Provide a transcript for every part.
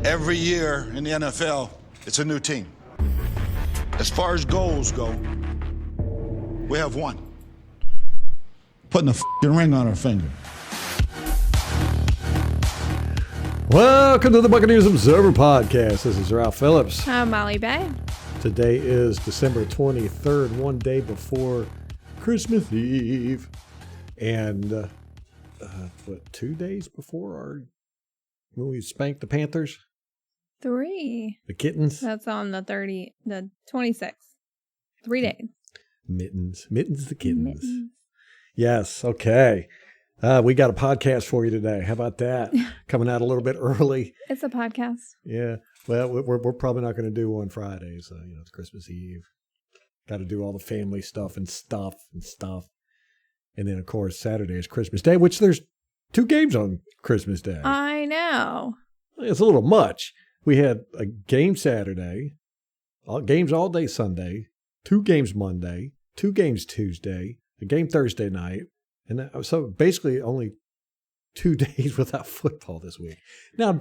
Every year in the NFL, it's a new team. As far as goals go, we have one. Putting a f***ing ring on our finger. Welcome to the Buccaneers Observer Podcast. This is Ralph Phillips. I'm Molly Bay. Today is December 23rd, one day before Christmas Eve. And, 2 days before when we spanked the Panthers? 3. The kittens? That's on the 26th. 3 days. Mittens the kittens. Mittens. Yes, okay. We got a podcast for you today. How about that? Coming out a little bit early. It's a podcast. Yeah. Well, we're probably not going to do one Friday, so it's Christmas Eve. Got to do all the family stuff. And then, of course, Saturday is Christmas Day, which there's 2 games on Christmas Day. I know. It's a little much. We had a game Saturday, games all day Sunday, 2 games Monday, 2 games Tuesday, a game Thursday night. And so basically only 2 days without football this week. Now,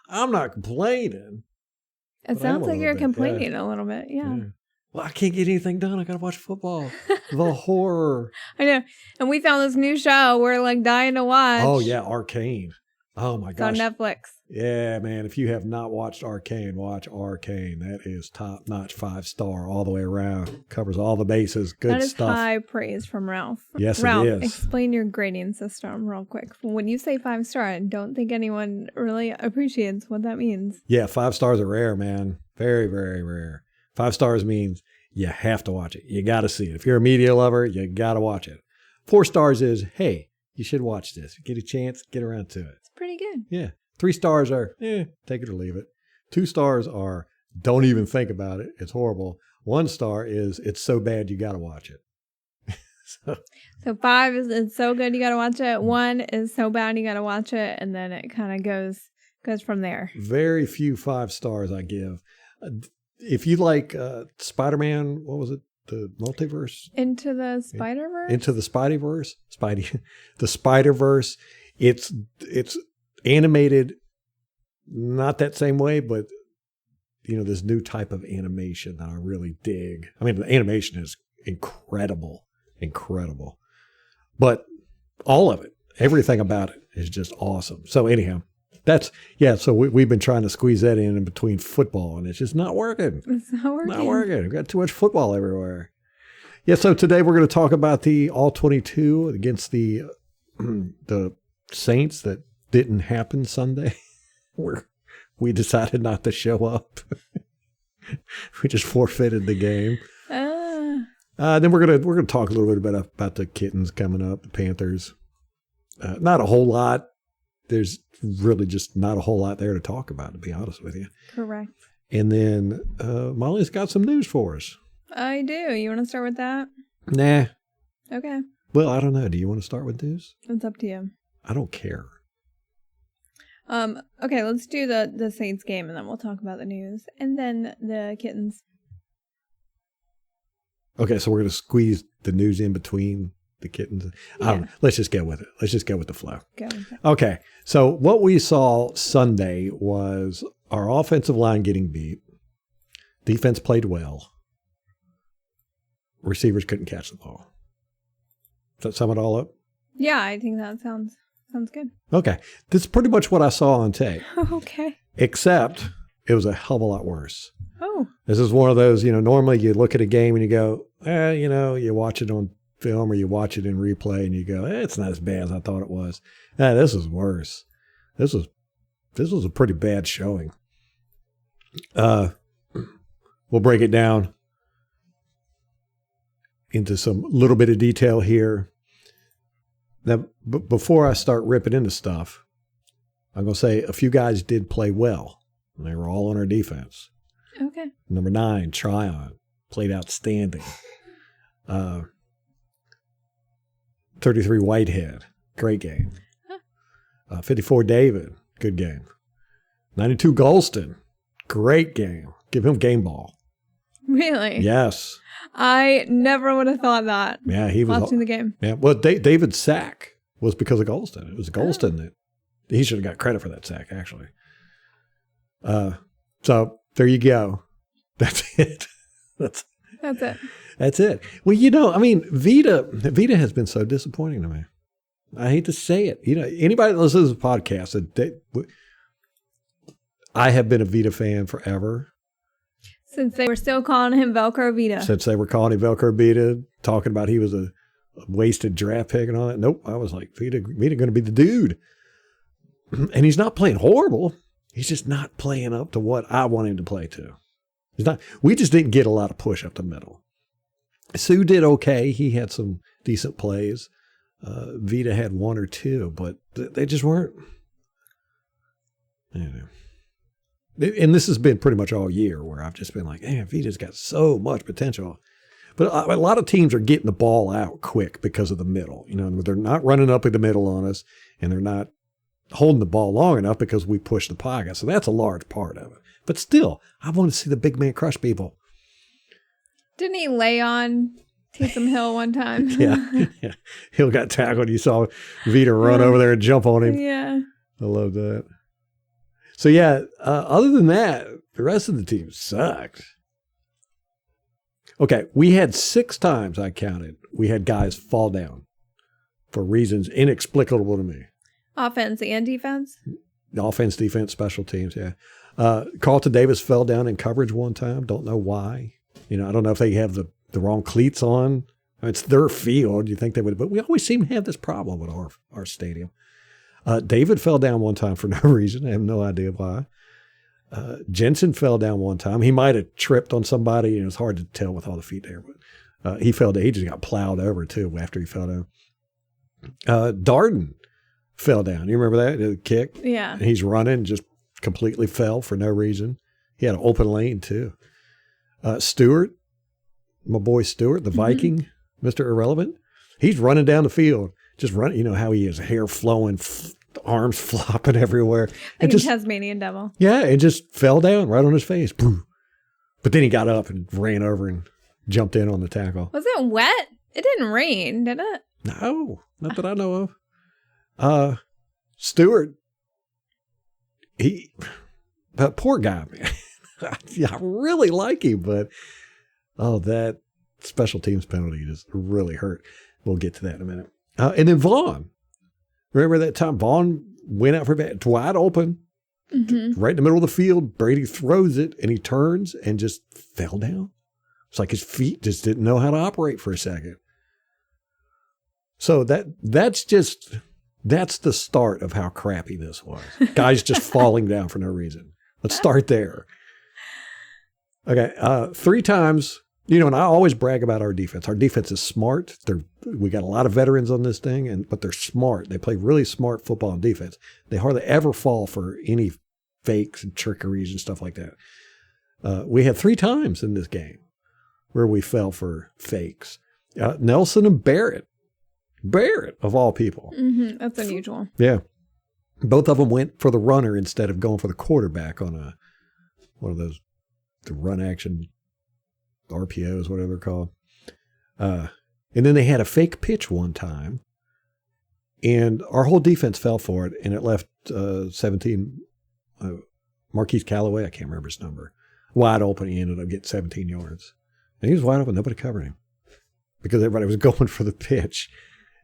I'm not complaining. It sounds like you're complaining a little bit. Yeah. Well, I can't get anything done. I got to watch football. The horror. I know. And we found this new show we're like dying to watch. Oh, yeah. Arcane. Oh, my gosh. It's on Netflix. Yeah, man. If you have not watched Arcane, watch Arcane. That is top-notch 5-star all the way around. Covers all the bases. Good stuff. That is high praise from Ralph. Yes, Ralph, it is. Explain your grading system real quick. When you say 5-star, I don't think anyone really appreciates what that means. Yeah, 5 stars are rare, man. Very, very rare. 5 stars means you have to watch it. You got to see it. If you're a media lover, you got to watch it. 4 stars is, hey, you should watch this. Get a chance, get around to it. It's pretty good. Yeah. 3 stars are, take it or leave it. 2 stars are, don't even think about it. It's horrible. 1 star is, it's so bad you got to watch it. So 5 is, it's so good you got to watch it. 1 is so bad you got to watch it. And then it kind of goes from there. Very few 5 stars I give. If you like Spider-Man, what was it? The multiverse? Into the Spider-Verse? Into the Spideyverse? The Spider-Verse. It's animated, not that same way, but this new type of animation that I really dig. I mean, the animation is incredible. But all of it, everything about it is just awesome. So anyhow, so we've been trying to squeeze that in between football, and it's just not working. It's not working. Not working. We've got too much football everywhere. Yeah, so today we're going to talk about the all-22 against the Saints that didn't happen Sunday. We decided not to show up. We just forfeited the game. Then we're gonna talk a little bit about the kittens coming up, the Panthers. Not a whole lot. There's really just not a whole lot there to talk about, to be honest with you. Correct. And then Molly's got some news for us. I do. You want to start with that? Nah. Okay. Well, I don't know. Do you want to start with news? It's up to you. I don't care. Okay, let's do the Saints game, and then we'll talk about the news, and then the kittens. Okay, so we're going to squeeze the news in between the kittens. Yeah. I don't know. Let's just go with it. Let's just go with the flow. Go with it. Okay, so what we saw Sunday was our offensive line getting beat. Defense played well. Receivers couldn't catch the ball. Does that sum it all up? Yeah, I think that sounds good. Okay. This is pretty much what I saw on tape. Okay. Except it was a hell of a lot worse. Oh. This is one of those, normally you look at a game and you go, you watch it on film or you watch it in replay and you go, it's not as bad as I thought it was. This is worse. This was a pretty bad showing. We'll break it down into some little bit of detail here. Now, before I start ripping into stuff, I'm going to say a few guys did play well. They were all on our defense. Okay. Number 9, Tryon, played outstanding. 33, Whitehead, great game. 54, David, good game. 92, Golston, great game. Give him game ball. Really? Yes. I never would have thought that. Yeah, he was watching the game. Yeah, well, David's sack was because of Golston. It was Golston that he should have got credit for that sack, actually. So there you go. That's it. That's it. That's it. Well, you know, I mean, Vita has been so disappointing to me. I hate to say it. You know, anybody that listens to this podcast, I have been a Vita fan forever. Since they were still calling him Velcro Vita. Since they were calling him Velcro Vita, talking about he was a wasted draft pick and all that. Nope. I was like, Vita going to be the dude. And he's not playing horrible. He's just not playing up to what I want him to play to. He's not. We just didn't get a lot of push up the middle. Sue did okay. He had some decent plays. Vita had one or two, but they just weren't. You know. And this has been pretty much all year where I've just been like, man, Vita's got so much potential. But a lot of teams are getting the ball out quick because of the middle. You know, they're not running up in the middle on us, and they're not holding the ball long enough because we push the pocket. So that's a large part of it. But still, I want to see the big man crush people. Didn't he lay on Taysom Hill one time? Yeah. Hill got tackled. You saw Vita run over there and jump on him. Yeah. I love that. So, yeah, other than that, the rest of the team sucked. Okay, we had 6 times, I counted, we had guys fall down for reasons inexplicable to me. Offense and defense? Offense, defense, special teams, yeah. Carlton Davis fell down in coverage one time. Don't know why. You know, I don't know if they have the wrong cleats on. It's their field. You think they would, but we always seem to have this problem with our stadium. David fell down one time for no reason. I have no idea why. Jensen fell down one time. He might have tripped on somebody. It's hard to tell with all the feet there, but he fell down. He just got plowed over too after he fell down. Darden fell down. You remember that? The kick? Yeah. And he's running, just completely fell for no reason. He had an open lane too. Stuart, my boy Stuart, the Viking, Mr. Irrelevant, he's running down the field, just running. You know how he is, hair flowing, arms flopping everywhere. Like a Tasmanian devil. Yeah, it just fell down right on his face. Boom. But then he got up and ran over and jumped in on the tackle. Was it wet? It didn't rain, did it? No, not that I know of. Stuart, that poor guy, man. I really like him, but that special teams penalty just really hurt. We'll get to that in a minute. And then Vaughn. Remember that time Vaughn went out for bat, wide open, right in the middle of the field. Brady throws it, and he turns and just fell down. It's like his feet just didn't know how to operate for a second. So that's the start of how crappy this was. Guys just falling down for no reason. Let's start there. Okay, 3 times, and I always brag about our defense. Our defense is smart. We got a lot of veterans on this thing, but they're smart. They play really smart football and defense. They hardly ever fall for any fakes and trickeries and stuff like that. We had 3 times in this game where we fell for fakes. Nelson and Barrett of all people. That's unusual. Yeah. Both of them went for the runner instead of going for the quarterback on one of those, the run action RPOs, whatever they're called. And then they had a fake pitch one time, and our whole defense fell for it, and it left 17, Marquise Callaway, I can't remember his number, wide open. He ended up getting 17 yards. And he was wide open. Nobody covered him because everybody was going for the pitch.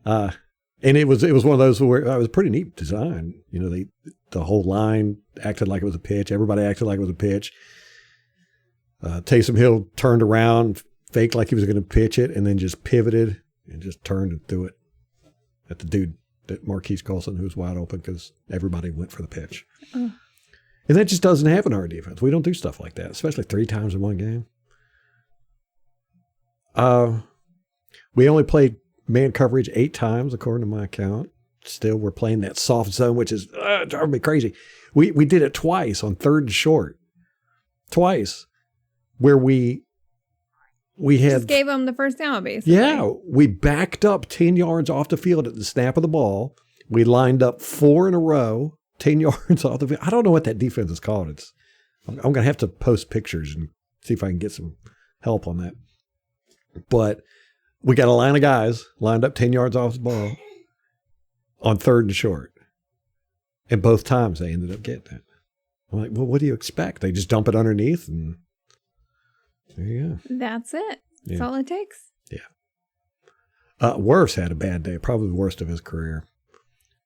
And it was one of those where it was a pretty neat design. The whole line acted like it was a pitch. Everybody acted like it was a pitch. Taysom Hill turned around, faked like he was going to pitch it, and then just pivoted and just turned and threw it at the dude, that Marquise Colson, who was wide open because everybody went for the pitch. And that just doesn't happen in our defense. We don't do stuff like that, especially 3 times in one game. We only played man coverage 8 times, according to my account. Still, we're playing that soft zone, which is driving me crazy. We did it twice on 3rd and short. Twice. Where we had just gave them the first down, basically. Yeah, we backed up 10 yards off the field at the snap of the ball. We lined up 4 in a row, 10 yards off the field. I don't know what that defense is called. I'm going to have to post pictures and see if I can get some help on that. But we got a line of guys lined up 10 yards off the ball on 3rd and short. And both times they ended up getting it. I'm like, well, what do you expect? They just dump it underneath, and there you go. That's it. That's all it takes. Yeah. Wirfs had a bad day, probably the worst of his career.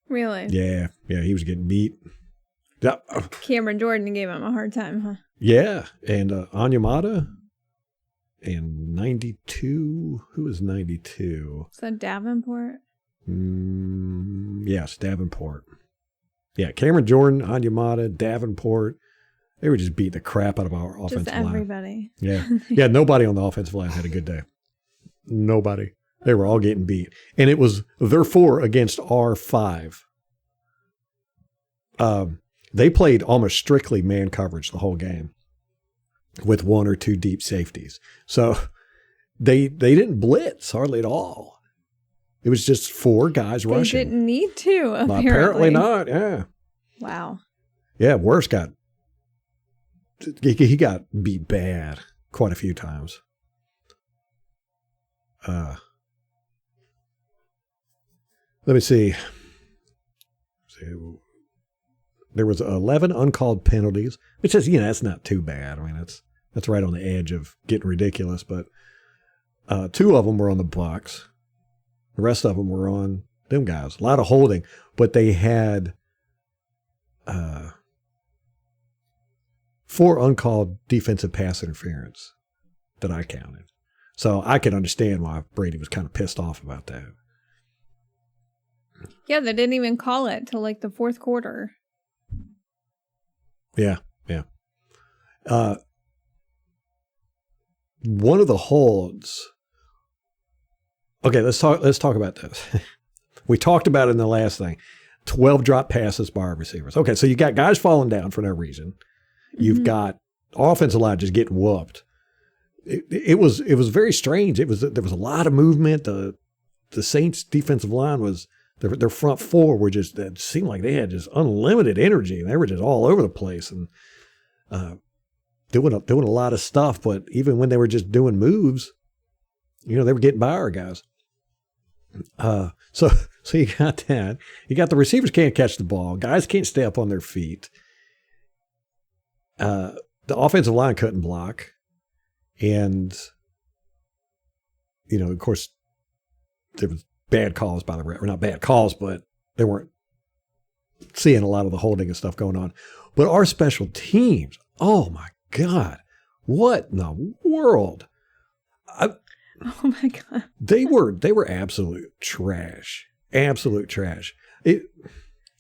Really? Yeah, he was getting beat. Yeah. Cameron Jordan gave him a hard time, huh? Yeah, and Onyemata and 92. Who was 92? Is that Davenport? Yes, Davenport. Yeah, Cameron Jordan, Onyemata, Davenport. They were just beating the crap out of our offensive line. Just everybody. Yeah. Yeah, nobody on the offensive line had a good day. Nobody. They were all getting beat. And it was their 4 against our 5. They played almost strictly man coverage the whole game with 1 or 2 deep safeties. So they didn't blitz hardly at all. It was just 4 guys rushing. They didn't need to, apparently. Apparently not, yeah. Wow. Yeah, Wirfs he got beat bad quite a few times. Let me see. There was 11 uncalled penalties, which is, that's not too bad. I mean, that's right on the edge of getting ridiculous. But 2 of them were on the Bucs. The rest of them were on them guys. A lot of holding, but they had 4 uncalled defensive pass interference that I counted. So I can understand why Brady was kind of pissed off about that. Yeah, they didn't even call it till like the 4th quarter. Yeah. One of the holds. Okay, let's talk about this. We talked about it in the last thing. 12 drop passes by our receivers. Okay, so you got guys falling down for no reason. You've got offensive line just getting whooped. It was very strange. There was a lot of movement. The Saints defensive line was their front 4 were just, it seemed like they had just unlimited energy. They were just all over the place and doing a lot of stuff. But even when they were just doing moves, they were getting by our guys. So you got that. You got the receivers can't catch the ball. Guys can't stay up on their feet. The offensive line couldn't block. And, of course, there was bad calls by the ref. Or not bad calls, but they weren't seeing a lot of the holding and stuff going on. But our special teams, oh, my God. What in the world? Oh, my God. They were absolute trash. Absolute trash.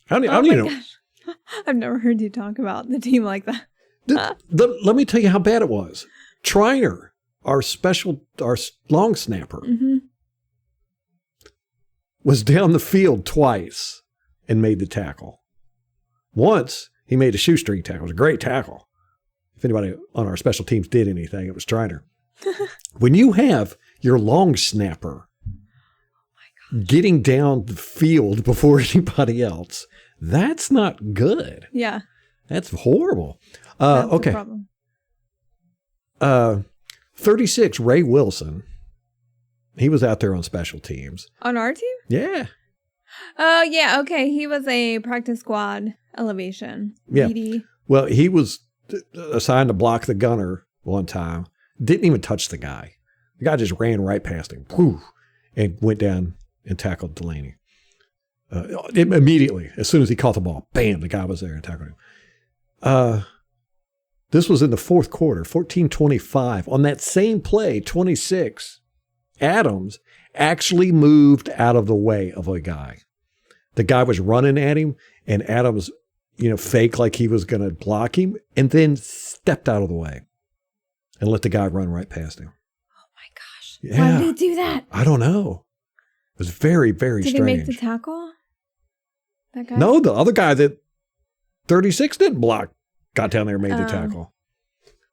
How do you know? Gosh. I've never heard you talk about the team like that. Let me tell you how bad it was. Triner, our long snapper, was down the field twice and made the tackle. Once, he made a shoestring tackle. It was a great tackle. If anybody on our special teams did anything, it was Triner. When you have your long snapper getting down the field before anybody else, that's not good. Yeah. That's horrible. That's okay. the problem. 36, Ray Wilson. He was out there on special teams. On our team? Yeah. Oh, yeah. Okay. He was a practice squad elevation. Yeah. PD. Well, he was assigned to block the gunner one time. Didn't even touch the guy. The guy just ran right past him. Whew, and went down and tackled Delaney. Immediately, as soon as he caught the ball, bam, the guy was there and tackled him. This was in the 4th quarter, 14-25. On that same play, 26, Adams actually moved out of the way of a guy. The guy was running at him, and Adams, faked like he was going to block him, and then stepped out of the way and let the guy run right past him. Oh, my gosh. Yeah. Why did he do that? I don't know. It was very, very strange. Did he make the tackle? That guy? No, the other guy that 36 didn't block got down there and made the tackle.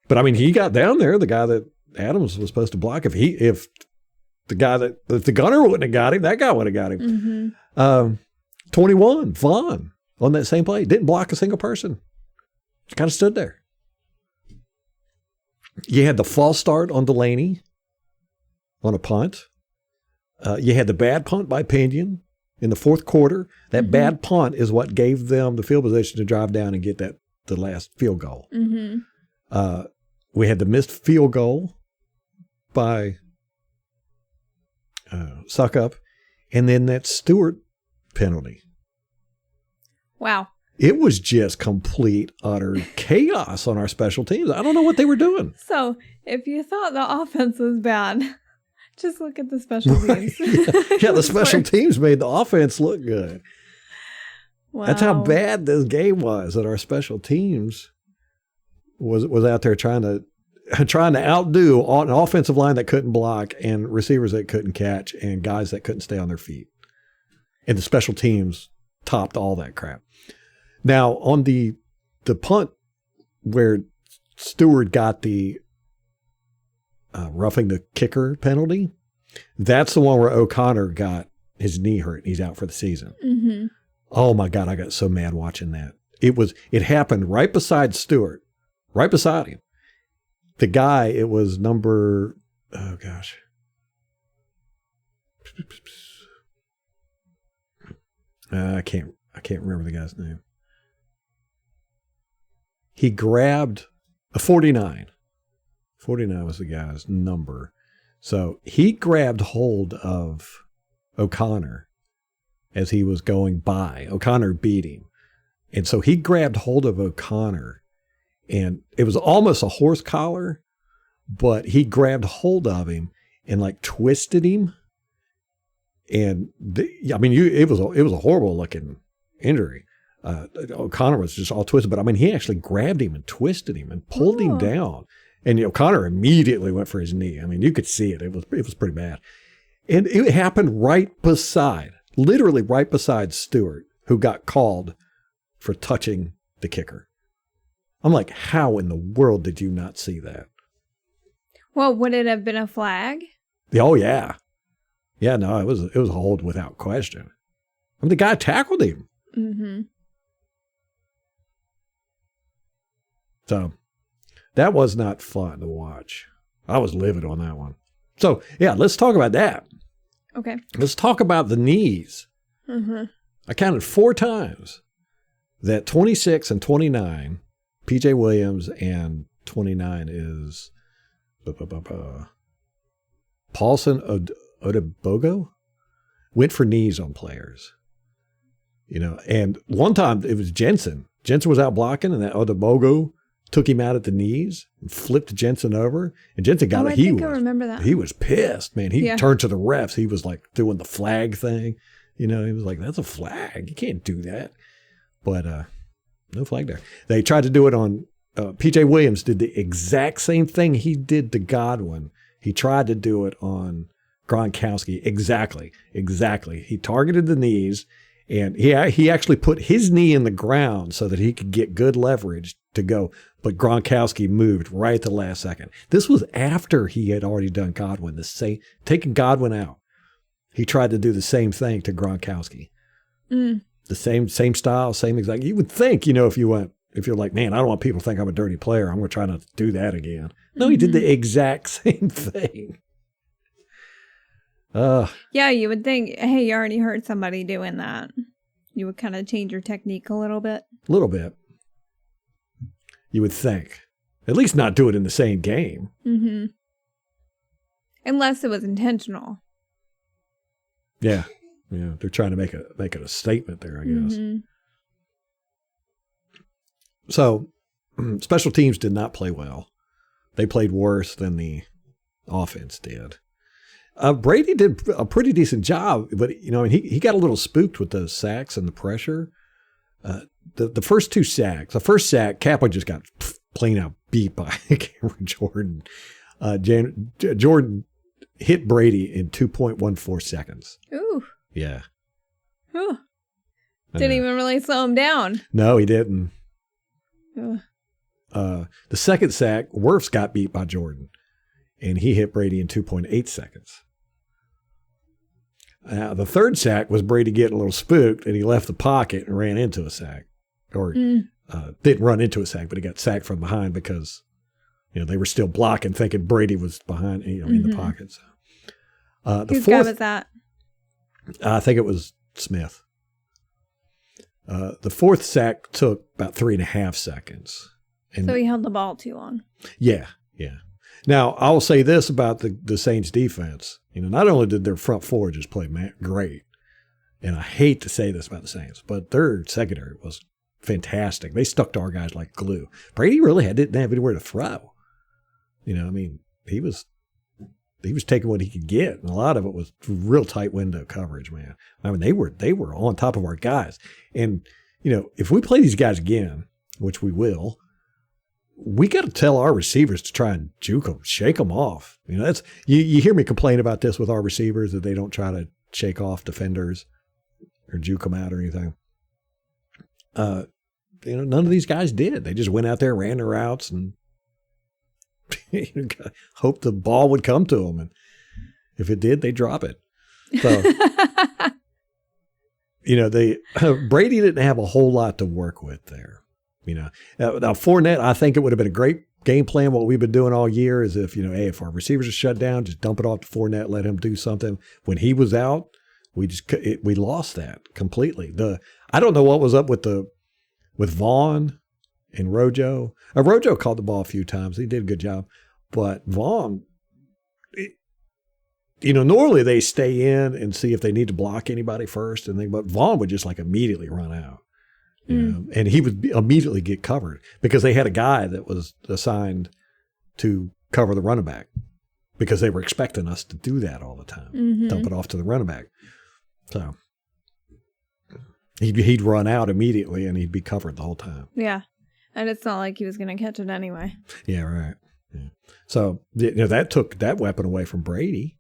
But I mean, he got down there, the guy that Adams was supposed to block. If the gunner wouldn't have got him, that guy would have got him. 21, Vaughn, on that same play, didn't block a single person. Just kind of stood there. You had the false start on Delaney on a punt. You had the bad punt by Pinion in the 4th quarter. That bad punt is what gave them the field position to drive down and get that last field goal. Mm-hmm. We had the missed field goal by Suckup, and then that Stuard penalty. Wow. It was just complete, utter chaos on our special teams. I don't know what they were doing. So if you thought the offense was bad, just look at the special teams. Yeah, the special teams made the offense look good. Wow. That's how bad this game was, that our special teams was out there trying to outdo an offensive line that couldn't block and receivers that couldn't catch and guys that couldn't stay on their feet. And the special teams topped all that crap. Now, on the punt where Stuard got the roughing the kicker penalty, that's the one where O'Connor got his knee hurt. He's out for the season. Mm-hmm. Oh, my God, I got so mad watching that. It happened right beside Stuart, right beside him. The guy, it was number, oh, gosh. I can't remember the guy's name. He grabbed a 49. 49 was the guy's number. So he grabbed hold of O'Connor as he was going by. O'Connor beat him. And so he grabbed hold of O'Connor, and it was almost a horse collar, but he grabbed hold of him and like twisted him. And it was a horrible looking injury. O'Connor was just all twisted, but I mean, he actually grabbed him and twisted him and pulled him down. And O'Connor immediately went for his knee. I mean, you could see it. It was pretty bad. And it happened literally right beside Stuart, who got called for touching the kicker. I'm like, how in the world did you not see that? Well, would it have been a flag? Oh, yeah. Yeah, no, it was a hold without question. I mean, the guy tackled him. Mm-hmm. So that was not fun to watch. I was livid on that one. So, yeah, let's talk about that. Okay. Let's talk about the knees. Mm-hmm. I counted 4 times that 26 and 29, P.J. Williams, and 29 is Paulson Odebogo, went for knees on players. And one time it was Jensen. Jensen was out blocking, and that Odebogo took him out at the knees and flipped Jensen over. And Jensen got it. I remember that. He was pissed, man. He turned to the refs. He was like doing the flag thing. He was like, that's a flag. You can't do that. But no flag there. They tried to do it on P.J. Williams did the exact same thing he did to Godwin. He tried to do it on Gronkowski. Exactly. He targeted the knees, and he actually put his knee in the ground so that he could get good leverage to go. But Gronkowski moved right at the last second. This was after he had already done Godwin, taking Godwin out. He tried to do the same thing to Gronkowski. Mm. The same style, same exact. You would think, if you're like, man, I don't want people to think I'm a dirty player, I'm going to try not to do that again. No, he did the exact same thing. Yeah, you would think, hey, you already heard somebody doing that. You would kind of change your technique a little bit. A little bit. You would think. At least not do it in the same game. Mm-hmm. Unless it was intentional. Yeah. Yeah. They're trying to make it a statement there, I guess. Mm-hmm. So, special teams did not play well. They played worse than the offense did. Brady did a pretty decent job, but he got a little spooked with the sacks and the pressure. The first 2 sacks, the first sack, Kappa just got plain out beat by Cameron Jordan. Jordan hit Brady in 2.14 seconds. Ooh. Yeah. Ooh. Didn't even really slow him down. No, he didn't. Ooh. The second sack, Wirfs got beat by Jordan, and he hit Brady in 2.8 seconds. The third sack was Brady getting a little spooked, and he left the pocket and ran into a sack. Or didn't run into a sack, but he got sacked from behind because they were still blocking, thinking Brady was behind, in the pocket. So, Whose guy was that? I think it was Smith. The fourth sack took about 3.5 seconds. And so he held the ball too long. Yeah. Now, I'll say this about the Saints defense. Not only did their front four just play great, and I hate to say this about the Saints, but their secondary was fantastic. They stuck to our guys like glue. Brady really didn't have anywhere to throw. He was taking what he could get, and a lot of it was real tight window coverage, man. They were on top of our guys. And, if we play these guys again, which we will, we got to tell our receivers to try and juke them, shake them off. That's you hear me complain about this with our receivers, that they don't try to shake off defenders or juke them out or anything. None of these guys did. They just went out there, ran their routes, and hoped the ball would come to them. And if it did, they drop it. So, Brady didn't have a whole lot to work with there. Now Fournette, I think it would have been a great game plan. What we've been doing all year is if our receivers are shut down, just dump it off to Fournette, let him do something. When he was out, we lost that completely. I don't know what was up with Vaughn and Rojo. Rojo caught the ball a few times. He did a good job. But Vaughn, normally they stay in and see if they need to block anybody first. But Vaughn would just immediately run out. And he would immediately get covered because they had a guy that was assigned to cover the running back because they were expecting us to do that all the time, dump it off to the running back. So he'd run out immediately and he'd be covered the whole time. Yeah. And it's not like he was going to catch it anyway. Yeah, right. Yeah. So, that took that weapon away from Brady.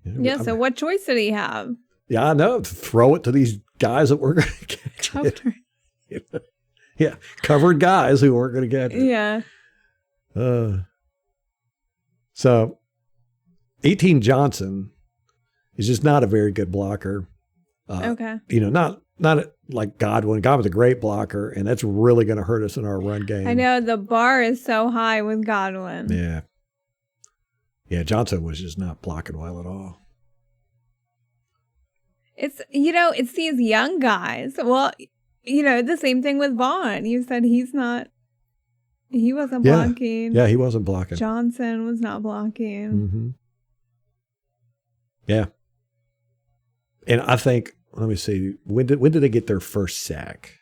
So what choice did he have? Yeah, I know. Throw it to these guys that were going to catch it. Yeah, covered guys who weren't going to catch it. Yeah. So, 18 Johnson is just not a very good blocker. Okay. Not like Godwin. Godwin's a great blocker, and that's really going to hurt us in our run game. I know the bar is so high with Godwin. Yeah. Yeah, Johnson was just not blocking well at all. It's these young guys. Well, the same thing with Vaughn. You said he wasn't blocking. Yeah, he wasn't blocking. Johnson was not blocking. Mm-hmm. Yeah. And I think, let me see, when did they get their first sack?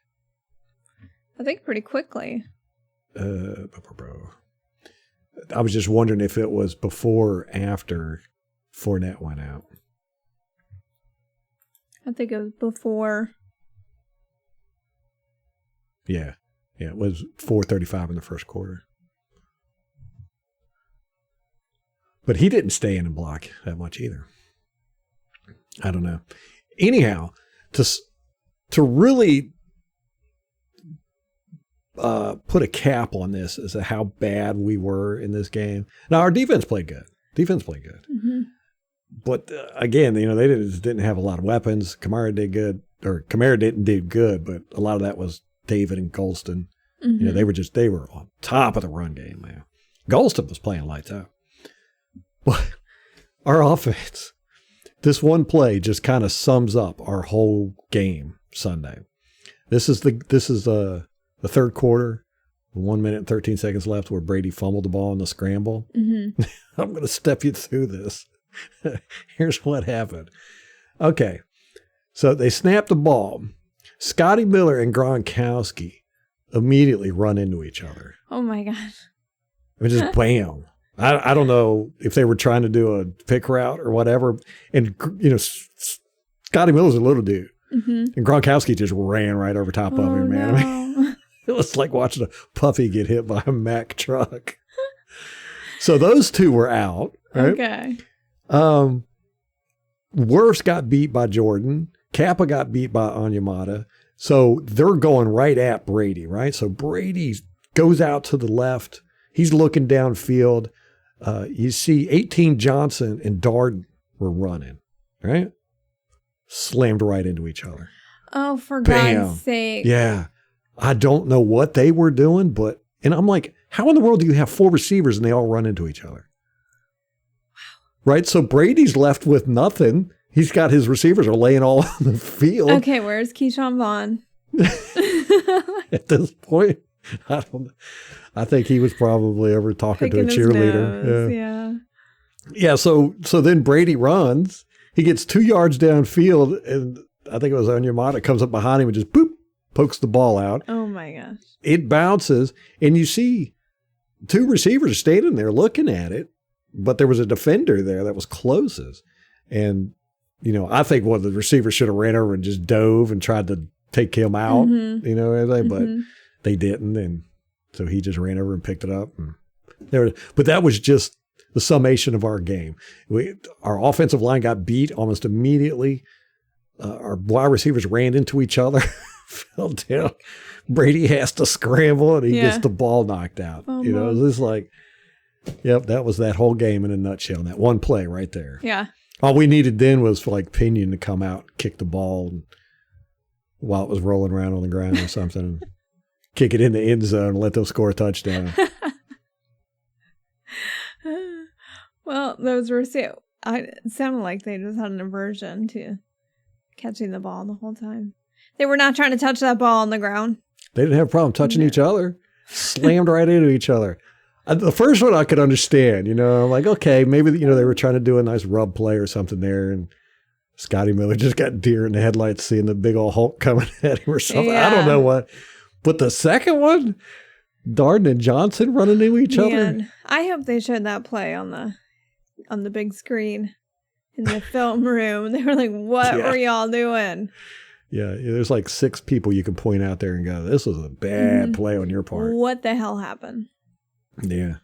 I think pretty quickly. I was just wondering if it was before or after Fournette went out. I think it was before. Yeah. Yeah, it was 4:35 in the first quarter. But he didn't stay in and block that much either. I don't know. Anyhow, to really put a cap on this as to how bad we were in this game. Now, our defense played good. Mm-hmm. But again, they didn't have a lot of weapons. Kamara didn't do good, but a lot of that was David and Golston. Mm-hmm. They were on top of the run game, man. Golston was playing lights out. But our offense, this one play just kind of sums up our whole game Sunday. This is the third quarter, 1 minute and 13 seconds left, where Brady fumbled the ball in the scramble. Mm-hmm. I'm going to step you through this. Here's what happened. Okay. So they snapped the ball. Scotty Miller and Gronkowski immediately run into each other. Oh my gosh. Just bam. I don't know if they were trying to do a pick route or whatever. And, Scotty Miller's a little dude. Mm-hmm. And Gronkowski just ran right over top of him, man. No. It was like watching a puppy get hit by a Mack truck. So those two were out. Right? Okay. Wirfs got beat by Jordan. Kappa got beat by Onyemata. So they're going right at Brady, right? So Brady goes out to the left. He's looking downfield. You see 18 Johnson and Darden were running, right? Slammed right into each other. Oh, for Bam. God's sake. Yeah. I don't know what they were doing, and I'm like, how in the world do you have four receivers and they all run into each other? Wow. Right? So Brady's left with nothing, he's got his receivers are laying all on the field. Okay, where's Keyshawn Vaughn? At this point, I don't know. I think he was probably over talking Picking to a his cheerleader. nose, Yeah. Yeah. So then Brady runs. He gets 2 yards downfield, and I think it was Onyemata comes up behind him and just boop, pokes the ball out. Oh my gosh. It bounces, and you see 2 receivers standing there looking at it, but there was a defender there that was closest. And, you know, I think one of the receivers should have ran over and just dove and tried to take him out, you know, but they didn't. And so he just ran over and picked it up. And but that was just the summation of our game. Our offensive line got beat almost immediately. Our wide receivers ran into each other, fell down. Brady has to scramble, and he gets the ball knocked out. You know, it's just like, yep, that was that whole game in a nutshell. That one play right there. Yeah. All we needed then was for like Pinion to come out, kick the ball while it was rolling around on the ground or something, kick it in the end zone and let them score a touchdown. Well, those were it sounded like they just had an aversion to catching the ball the whole time. They were not trying to touch that ball on the ground. They didn't have a problem touching each other. Slammed right into each other. The first one I could understand, you know, like, okay, maybe, you know, they were trying to do a nice rub play or something there. And Scotty Miller just got deer in the headlights seeing the big old Hulk coming at him or something. Yeah. I don't know what. But the second one, Darden and Johnson running into each other. I hope they showed that play on the big screen in the film room. They were like, what were y'all doing? Yeah, there's like 6 people you can point out there and go, this was a bad play on your part. What the hell happened? Yeah.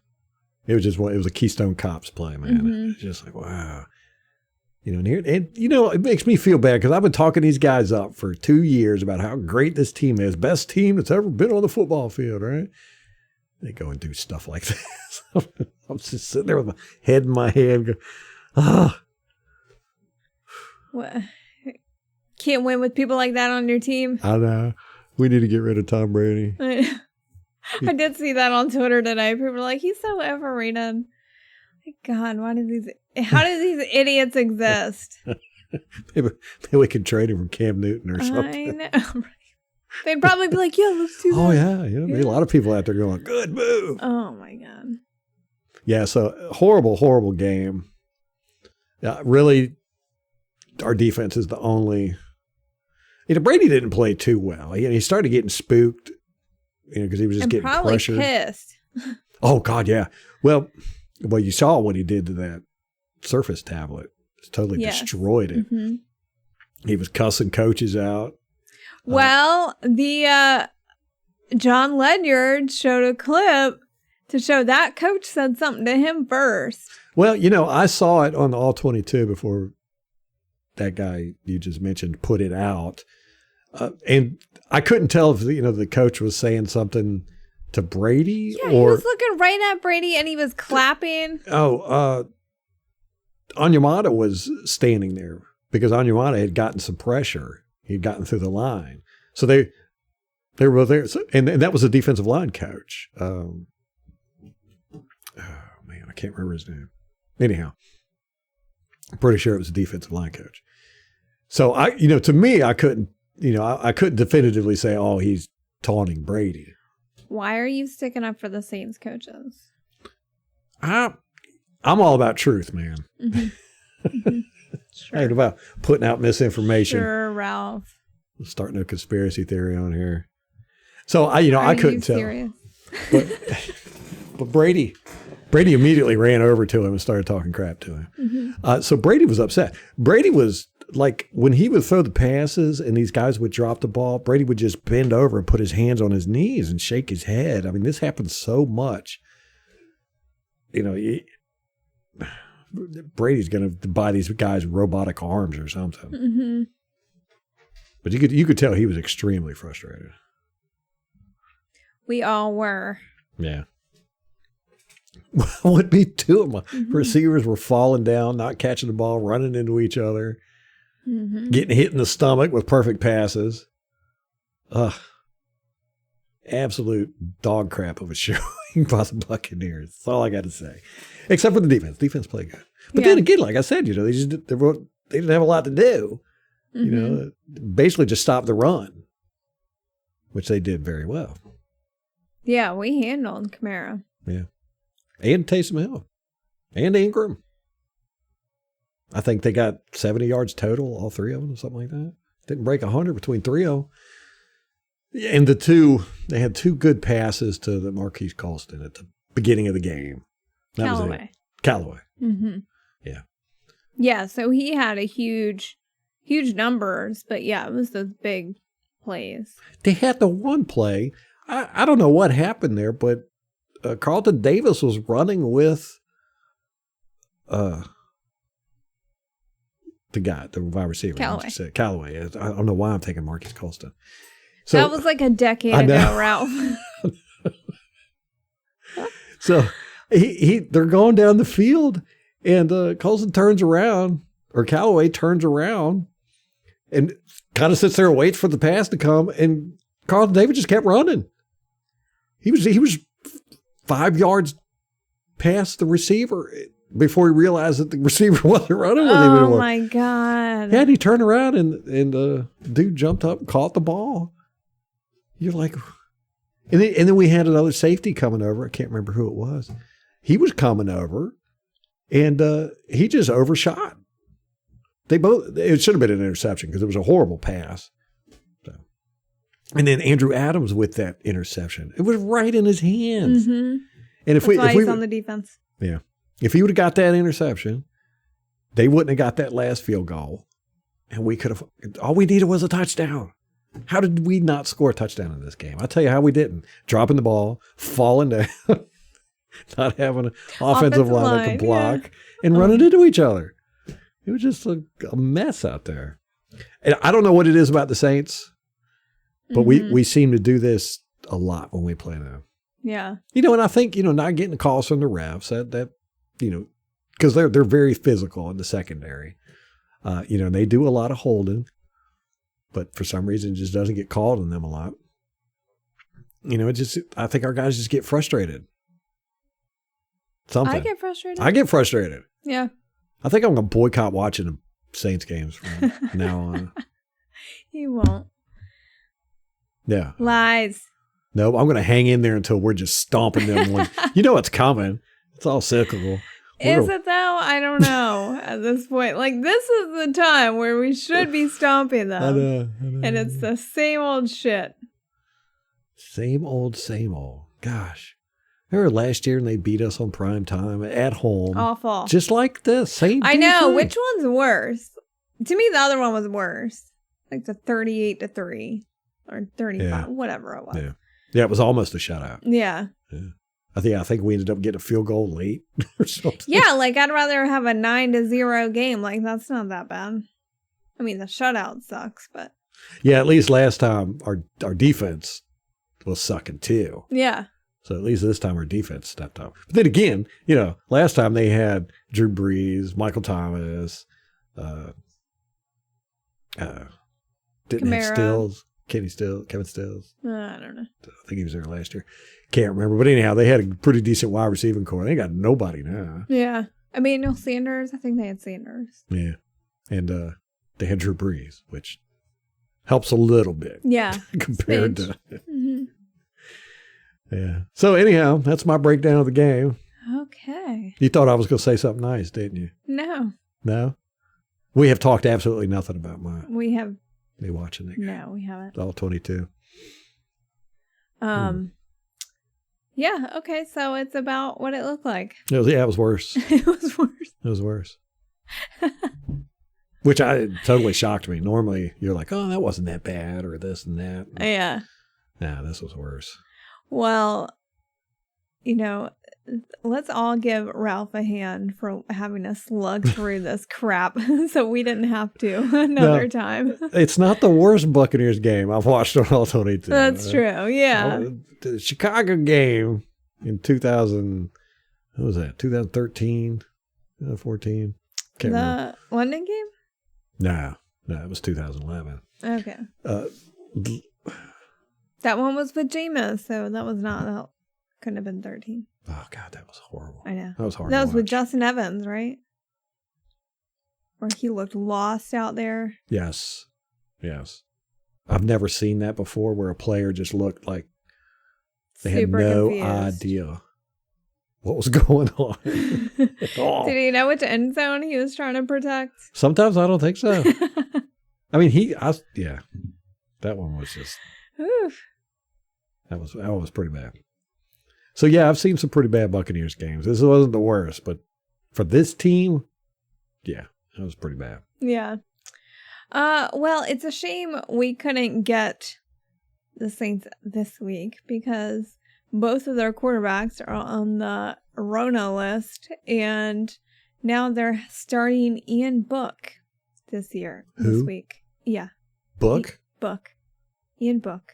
It was a Keystone Cops play, man. It's just like, wow. You know, and you know, it makes me feel bad because I've been talking these guys up for 2 years about how great this team is. Best team that's ever been on the football field, right? They go and do stuff like this. I'm just sitting there with my head in my hand going, ah. What? Can't win with people like that on your team. I know. We need to get rid of Tom Brady. I did see that on Twitter today. People were like, he's so overrated. Like, God, how do these idiots exist? Maybe we could trade him from Cam Newton or something. I know. They'd probably be like, yeah, let's do that. Oh, yeah. There's a lot of people out there going, good move. Oh, my God. Yeah, so horrible, horrible game. Really, our defense is the only... You know, Brady didn't play too well. He started getting spooked, you know, because he was just getting pressured. Pissed. Oh, God, yeah. Well, you saw what he did to that Surface tablet. It's totally destroyed it. He was cussing coaches out. Well, the John Ledyard showed a clip to show that coach said something to him first. Well, you know, I saw it on the all-22 before that guy you just mentioned put it out. And I couldn't tell if, you know, the coach was saying something to Brady or... he was looking right at Brady and he was clapping. Onyemata was standing there because Onyemata had gotten some pressure. He'd gotten through the line. So they were there. So, and that was a defensive line coach. Oh, man, I can't remember his name. Anyhow, I'm pretty sure it was a defensive line coach. So to me, I couldn't definitively say, oh, he's taunting Brady. Why are you sticking up for the Saints coaches? I'm all about truth, man. Sure. I ain't about putting out misinformation. Sure, Ralph. Starting a conspiracy theory on here. So I couldn't tell. Serious? But Brady immediately ran over to him and started talking crap to him. So Brady was upset. Brady was like, when he would throw the passes and these guys would drop the ball, Brady would just bend over and put his hands on his knees and shake his head. I mean, this happens so much. You know, Brady's going to buy these guys robotic arms or something. But you could tell he was extremely frustrated. We all were. Yeah. Would be too. My receivers were falling down, not catching the ball, running into each other, getting hit in the stomach with perfect passes. Absolute dog crap of a showing by the Buccaneers. That's all I got to say. Except for the defense. Defense played good. But then again, like I said, you know, they didn't have a lot to do. You know, basically just stop the run, which they did very well. Yeah, we handled Kamara. Yeah. And Taysom Hill. And Ingram. I think they got 70 yards total, all three of them, something like that. Didn't break 100 between 3-0. And they had two good passes to the Marquise Colston at the beginning of the game. That was it. Callaway. Mm-hmm. Yeah. Yeah, so he had a huge numbers, but yeah, it was those big plays. They had the one play. I don't know what happened there, but Carlton Davis was running with the wide receiver. Callaway. I don't know why I'm taking Marquise Colston. So, that was like a decade ago, Ralph. So they're going down the field, and Colston turns around, or Callaway turns around, and kind of sits there and waits for the pass to come, and Carlton Davis just kept running. He was 5 yards past the receiver before he realized that the receiver wasn't running with him anymore. Oh my God. Yeah, and he turned around and the dude jumped up and caught the ball. You're like, and then we had another safety coming over. I can't remember who it was. He was coming over and he just overshot. It should have been an interception because it was a horrible pass. So. And then Andrew Adams with that interception. It was right in his hands. Mm-hmm. And That's why he's on the defense. Yeah. If he would have got that interception, they wouldn't have got that last field goal. And we could have, all we needed was a touchdown. How did we not score a touchdown in this game? I'll tell you how we didn't. Dropping the ball, falling down, not having an offensive line that could block, and running into each other. It was just a mess out there. And I don't know what it is about the Saints, but we seem to do this a lot when we play them. Yeah. You know, and I think, not getting calls from the refs, that because they're very physical in the secondary. They do a lot of holding, but for some reason it just doesn't get called on them a lot. I think our guys just get frustrated. Something. I get frustrated. I get frustrated. Yeah. I think I'm going to boycott watching the Saints games from now on. You won't. Yeah. Lies. No, I'm going to hang in there until we're just stomping them. It's coming. It's all cyclical. Is it though? I don't know at this point. Like, this is the time where we should be stomping them. I know. And it's the same old shit. Same old. Gosh. Remember last year when they beat us on prime time at home? Awful. Just like this. Same I know. thing. Which one's worse? To me, the other one was worse. Like the 38-3 or 35, whatever it was. Yeah, it was almost a shutout. Yeah. I think we ended up getting a field goal late or something. Yeah, like I'd rather have a 9-0 game. Like, that's not that bad. I mean, the shutout sucks, but yeah, at least last time our defense was sucking too. Yeah. So at least this time our defense stepped up. But then again, last time they had Drew Brees, Michael Thomas, didn't have Stills, Kevin Stills. I don't know. I think he was there last year. Can't remember. But anyhow, they had a pretty decent wide receiving core. They got nobody now. Yeah. Emmanuel Sanders. I think they had Sanders. Yeah. And they had Drew Brees, which helps a little bit. Yeah. compared to. Yeah. So anyhow, that's my breakdown of the game. Okay. You thought I was going to say something nice, didn't you? No. No? We have talked absolutely nothing about me watching it. No, we haven't. All 22. Yeah, okay, so it's about what it looked like. It was worse. It was worse. It was worse. Which totally shocked me. Normally, you're like, oh, that wasn't that bad, or this and that. Yeah. Nah, this was worse. Well, let's all give Ralph a hand for having to slug through this crap so we didn't have to another time. It's not the worst Buccaneers game I've watched on all 22. That's true, yeah. The Chicago game in 2000, what was that, 2013, 14? Can't remember. London game? No, it was 2011. Okay. That one was with Jameis, so that couldn't have been 13. Oh, God, that was horrible. I know. That was hard. That was with Justin Evans, right? where he looked lost out there. Yes. I've never seen that before, where a player just looked like they Super had no confused. idea what was going on at all. Did he know which end zone he was trying to protect? Sometimes I don't think so. I mean, that one was just, Oof. that was pretty bad. So yeah, I've seen some pretty bad Buccaneers games. This wasn't the worst, but for this team, yeah, that was pretty bad. Yeah. Well, it's a shame we couldn't get the Saints this week because both of their quarterbacks are on the Rona list, and now they're starting Ian Book this week. Yeah. Book? Ian Book.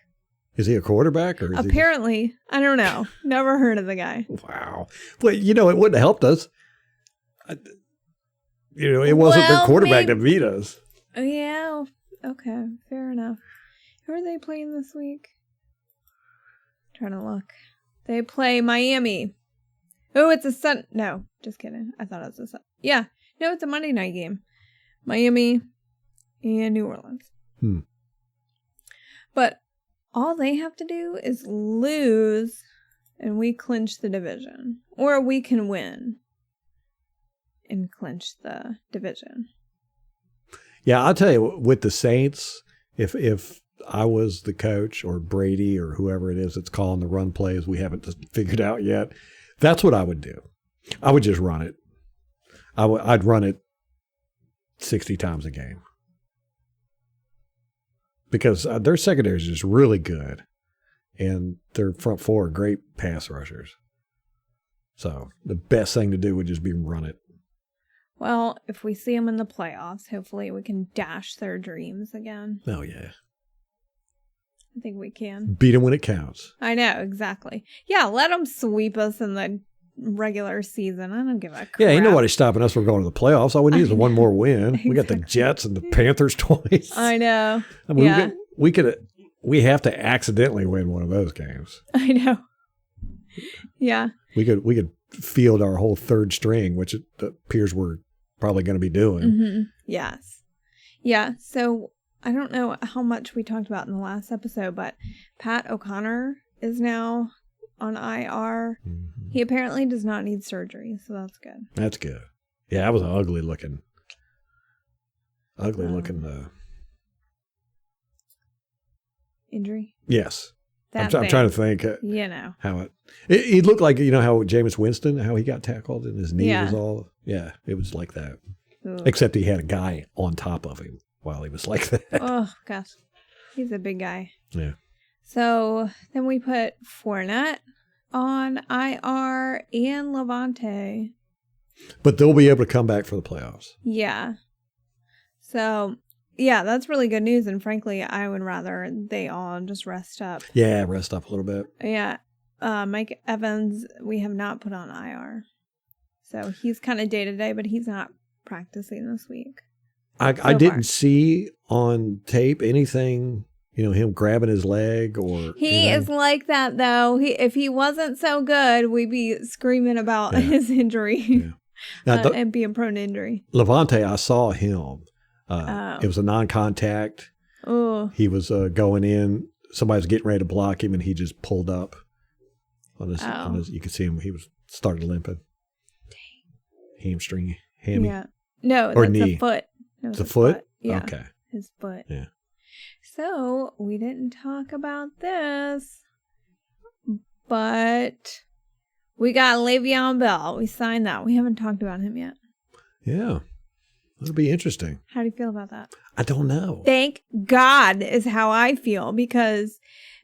Is he a quarterback or is Apparently, I don't know. Never heard of the guy. Wow. Well, it wouldn't have helped us. It wasn't their quarterback that beat us. Yeah. Okay. Fair enough. Who are they playing this week? Trying to look. They play Miami. Oh, it's a No, just kidding. I thought it was Yeah. No, it's a Monday night game. Miami and New Orleans. But all they have to do is lose and we clinch the division. Or we can win and clinch the division. Yeah, I'll tell you, with the Saints, if I was the coach or Brady or whoever it is that's calling the run plays we haven't figured out yet, that's what I would do. I would just run it. I'd run it 60 times a game. Because their secondary is just really good. And their front four are great pass rushers. So the best thing to do would just be run it. Well, if we see them in the playoffs, hopefully we can dash their dreams again. Oh, yeah. I think we can. Beat them when it counts. I know, exactly. Yeah, let them sweep us in the regular season. I don't give a crap. Yeah, ain't nobody stopping us from going to the playoffs. All we need is one more win. Exactly. We got the Jets and the Panthers twice. I know. I mean, we have to accidentally win one of those games. I know. Yeah. We could field our whole third string, which it appears we're probably going to be doing. Mm-hmm. Yes. Yeah. So I don't know how much we talked about in the last episode, but Pat O'Connor is now on IR. Mm-hmm. He apparently does not need surgery, so that's good. That's good. Yeah, that was an ugly looking injury. Yes. I'm trying to think. How it looked like, how Jameis Winston, how he got tackled and his knee was all. Yeah, it was like that. Ooh. Except he had a guy on top of him while he was like that. Oh, gosh. He's a big guy. Yeah. So then we put Fournette on IR and Levante. But they'll be able to come back for the playoffs. Yeah. So, yeah, that's really good news. And frankly, I would rather they all just rest up. Yeah, rest up a little bit. Yeah. Mike Evans, we have not put on IR. So he's kind of day-to-day, but he's not practicing this week. I didn't see on tape anything, him grabbing his leg or... He is like that, though. If he wasn't so good, we'd be screaming about his injury. Yeah. Now, and being prone to injury. Levante, I saw him. It was a non-contact. Oh. He was going in. Somebody was getting ready to block him, and he just pulled up on his. You could see him. He started limping. Dang. Hamstring, hammy. Yeah. No, or that's knee. a foot. No, it's a foot? Yeah. Okay. His foot. Yeah. So we didn't talk about this, but we got Le'Veon Bell. We signed that. We haven't talked about him yet. Yeah. That'll be interesting. How do you feel about that? I don't know. Thank God is how I feel, because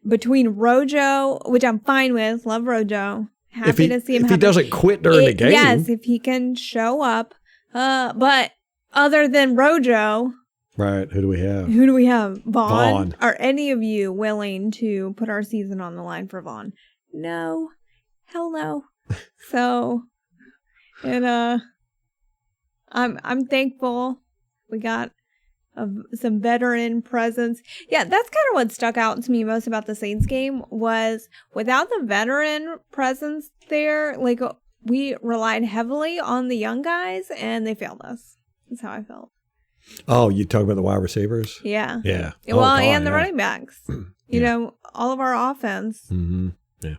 between Rojo, which I'm fine with, love Rojo, happy to see him. If he doesn't quit during the game. Yes, if he can show up. But other than Rojo. Right. Who do we have? Vaughn. Are any of you willing to put our season on the line for Vaughn? No. Hell no. So, and I'm thankful we got some veteran presence. Yeah, that's kind of what stuck out to me most about the Saints game was without the veteran presence there, like we relied heavily on the young guys and they failed us. That's how I felt. Oh, you talk about the wide receivers? Yeah. Yeah. Well, God, and the running backs. You know, all of our offense. Mm-hmm. Yeah.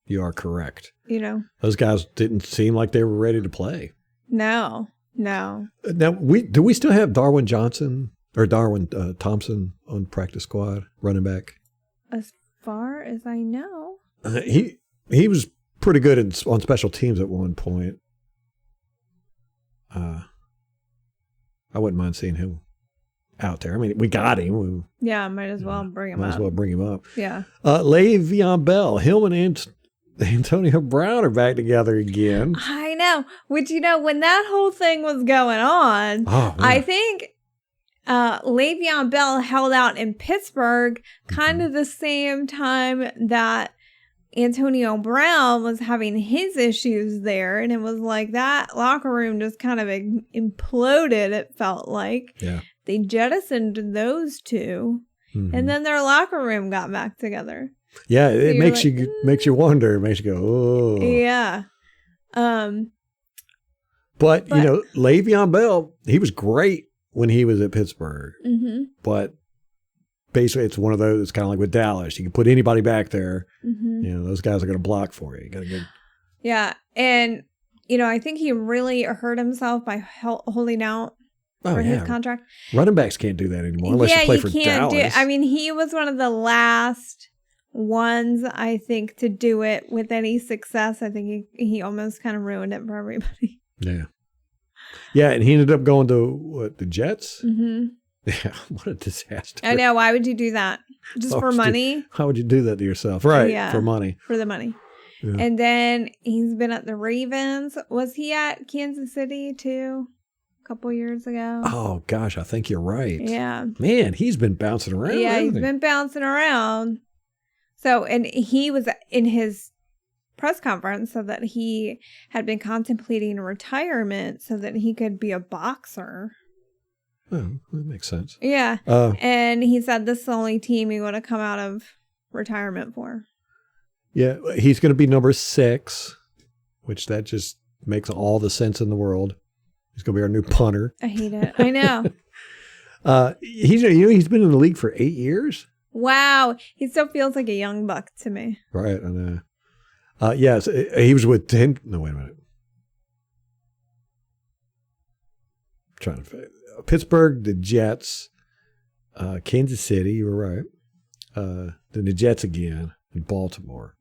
You are correct. You know. Those guys didn't seem like they were ready to play. No. Now, do we still have Darwin Thompson on practice squad, running back? As far as I know. He was pretty good on special teams at one point. I wouldn't mind seeing him out there. I mean, we got him. Might as well bring him up. Might as well bring him up. Yeah. Le'Veon Bell, Hillman and Antonio Brown are back together again. I know. Which, you know, when that whole thing was going on, I think Le'Veon Bell held out in Pittsburgh kind of the same time that Antonio Brown was having his issues there. And it was like that locker room just kind of imploded, it felt like. Yeah. They jettisoned those two, and then their locker room got back together. Yeah, it makes you wonder. It makes you go, oh. Yeah. But you know, Le'Veon Bell, he was great when he was at Pittsburgh. Mm-hmm. But basically, it's one of those. It's kind of like with Dallas. You can put anybody back there. Mm-hmm. You know, those guys are going to block for you. You got to get. Yeah, and you know, I think he really hurt himself by holding out for his contract. Running backs can't do that anymore unless you play for Dallas. I mean, he was one of the last ones, I think, to do it with any success. I think he almost kind of ruined it for everybody. Yeah. Yeah, and he ended up going to the Jets? Mm-hmm. Yeah, what a disaster. I know. Why would you do that? Just for money? How would you do that to yourself? Right, yeah, for money. For the money. Yeah. And then he's been at the Ravens. Was he at Kansas City too? Couple years ago. Oh gosh, I think you're right. Yeah. Man, he's been bouncing around. Yeah, he's been bouncing around. So, and he was in his press conference so that he had been contemplating retirement so that he could be a boxer. Oh, that makes sense. Yeah. And he said this is the only team he would have come out of retirement for. Yeah, he's going to be number 6, which that just makes all the sense in the world. He's going to be our new punter. I hate it. I know. He's been in the league for 8 years. Wow. He still feels like a young buck to me. Right. I know. Yes. He was with 10. No, wait a minute. Pittsburgh, the Jets, Kansas City. You were right. Then the Jets again, and Baltimore.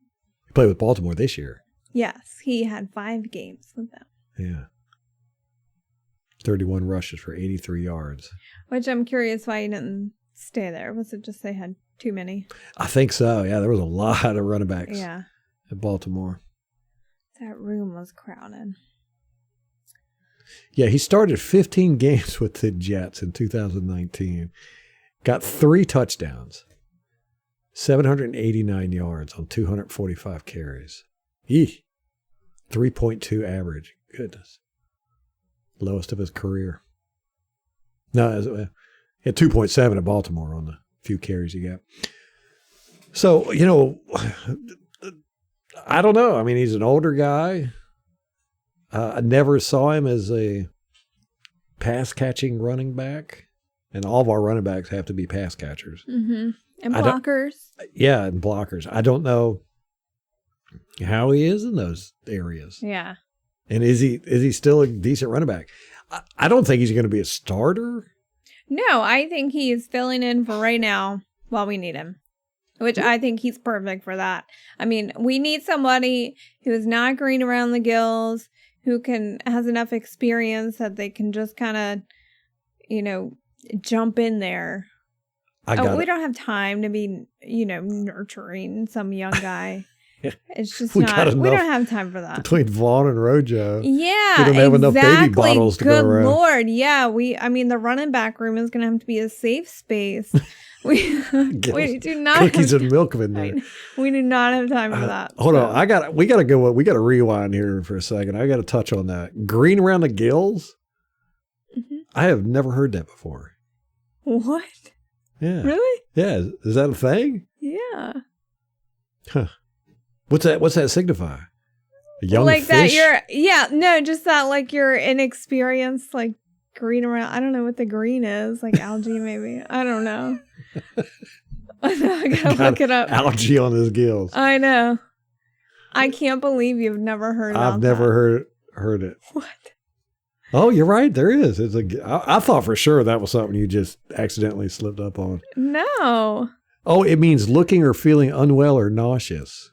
He played with Baltimore this year. Yes. He had 5 games with them. Yeah. 31 rushes for 83 yards. Which I'm curious why he didn't stay there. Was it just they had too many? I think so. Yeah, there was a lot of running backs at Baltimore. That room was crowded. Yeah, he started 15 games with the Jets in 2019. Got 3 touchdowns, 789 yards on 245 carries. 3.2 average. Goodness. Lowest of his career. No, he had 2.7 at Baltimore on the few carries he got. So, you know, I don't know. I mean, he's an older guy. I never saw him as a pass-catching running back. And all of our running backs have to be pass catchers. Mm-hmm. And blockers. Yeah, and blockers. I don't know how he is in those areas. Yeah. And is he still a decent running back? I don't think he's going to be a starter. No, I think he's filling in for right now while we need him, which I think he's perfect for that. I mean, we need somebody who is not green around the gills, who has enough experience that they can just kind of, you know, jump in there. We don't have time to be, you know, nurturing some young guy. It's just we don't have time for that. Between Vaughn and Rojo. Yeah, we don't have enough baby bottles to go around. Good Lord. Yeah, the running back room is going to have to be a safe space. We do not cookies and milk in there. We do not have time for that. Hold on. We got to rewind here for a second. I got to touch on that. Green around the gills? Mm-hmm. I have never heard that before. What? Yeah. Really? Yeah. Is that a thing? Yeah. Huh. What's that signify? A young like fish? That just that like you're inexperienced, like green around. I don't know what the green is. Like algae, maybe. I don't know. I gotta look it up. Algae on his gills. I know. I can't believe you've never heard about I've never heard it. What? Oh, you're right. There is. I thought for sure that was something you just accidentally slipped up on. No. Oh, it means looking or feeling unwell or nauseous.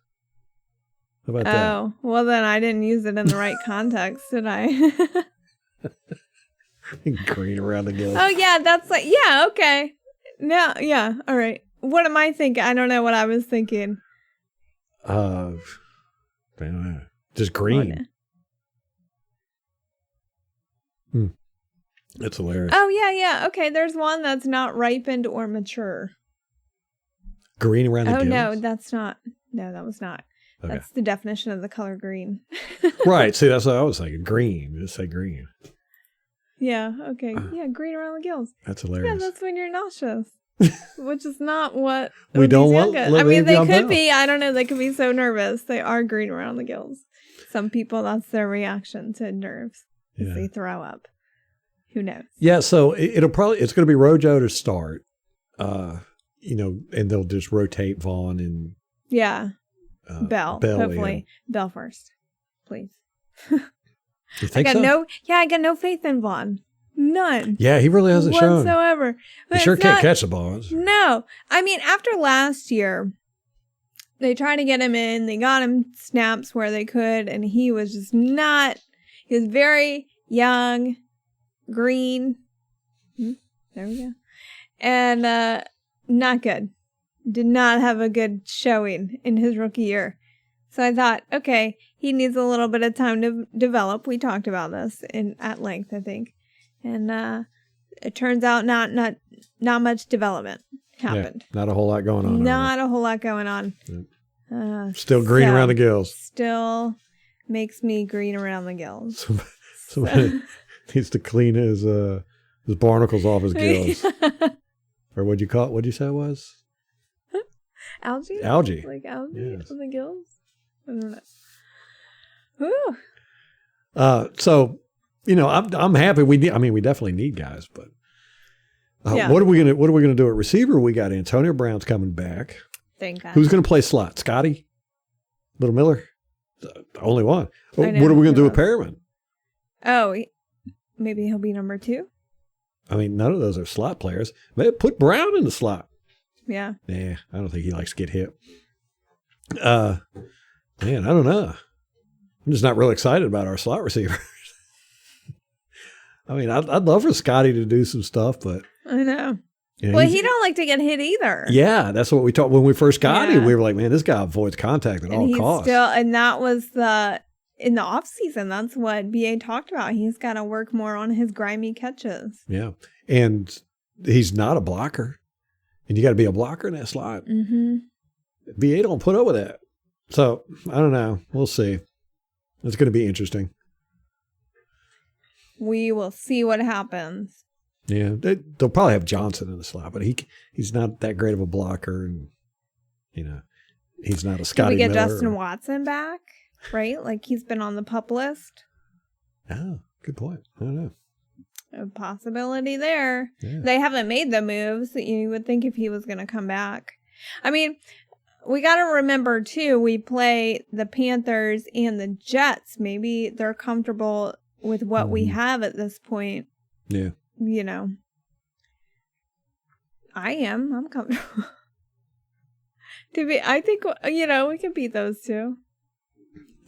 How about that? Oh, well then I didn't use it in the right context, did I? Green around the gills. Oh yeah, that's like, yeah, okay. No, yeah, all right. What am I thinking? I don't know what I was thinking. Just green. That's hilarious. Oh, yeah. Okay, there's one that's not ripened or mature. Green around the gills? Oh, no, that's not. No, that was not. Okay. That's the definition of the color green. Right. See, that's what I was thinking. Green. Just say green. Yeah, okay. Yeah, green around the gills. That's hilarious. Yeah, that's when you're nauseous. Which is not what we don't want. I mean, they could be. I don't know. They could be so nervous. They are green around the gills. Some people, that's their reaction to nerves. Yeah. They throw up. Who knows? Yeah. So it's going to be Rojo to start. And they'll just rotate Vaughn and Bell. Hopefully, Bell first, please. You think so? I got no faith in Vaughn. None. Yeah, he really hasn't shown whatsoever. He sure can't catch the balls. No. I mean, after last year, they tried to get him in. They got him snaps where they could, and he was just not. He was very young, green. There we go. And not good. Did not have a good showing in his rookie year. So I thought, okay, he needs a little bit of time to develop. We talked about this at length, I think. And it turns out not much development happened. Yeah, not a whole lot going on. Not a whole lot going on. Yeah. Still green around the gills. Still makes me green around the gills. Somebody needs to clean his barnacles off his gills. Or what'd you call it? What'd you say it was? Algae? Algae. Like algae yes. on the gills? I don't know. So, I'm happy. We definitely need guys, but what are we gonna do at receiver? We got Antonio Brown's coming back. Thank God. Who's gonna play slot? Scotty? Little Miller? The only one. What are we gonna do with Perriman? Oh, maybe he'll be number 2. I mean, none of those are slot players. Maybe put Brown in the slot. Yeah. Nah, I don't think he likes to get hit. Man, I don't know. I'm just not really excited about our slot receivers. I mean, I'd love for Scotty to do some stuff, but I know. Well, he don't like to get hit either. Yeah, that's what we talked when we first got him. We were like, man, this guy avoids contact at all costs. And that was in the off season. That's what BA talked about. He's got to work more on his grimy catches. Yeah, and he's not a blocker, and you got to be a blocker in that slot. Mm-hmm. BA don't put up with that. So I don't know. We'll see. It's going to be interesting. We will see what happens. Yeah, they'll probably have Johnson in the slot, but he's not that great of a blocker, and he's not a Scotty Miller. Did we get Justin Watson back? Right, like he's been on the PUP list. Oh, good point. I don't know. A possibility there. Yeah. They haven't made the moves that you would think if he was going to come back. I mean, we got to remember too. We play the Panthers and the Jets. Maybe they're comfortable with what we have at this point. Yeah. I am. I'm comfortable. I think, we can beat those two.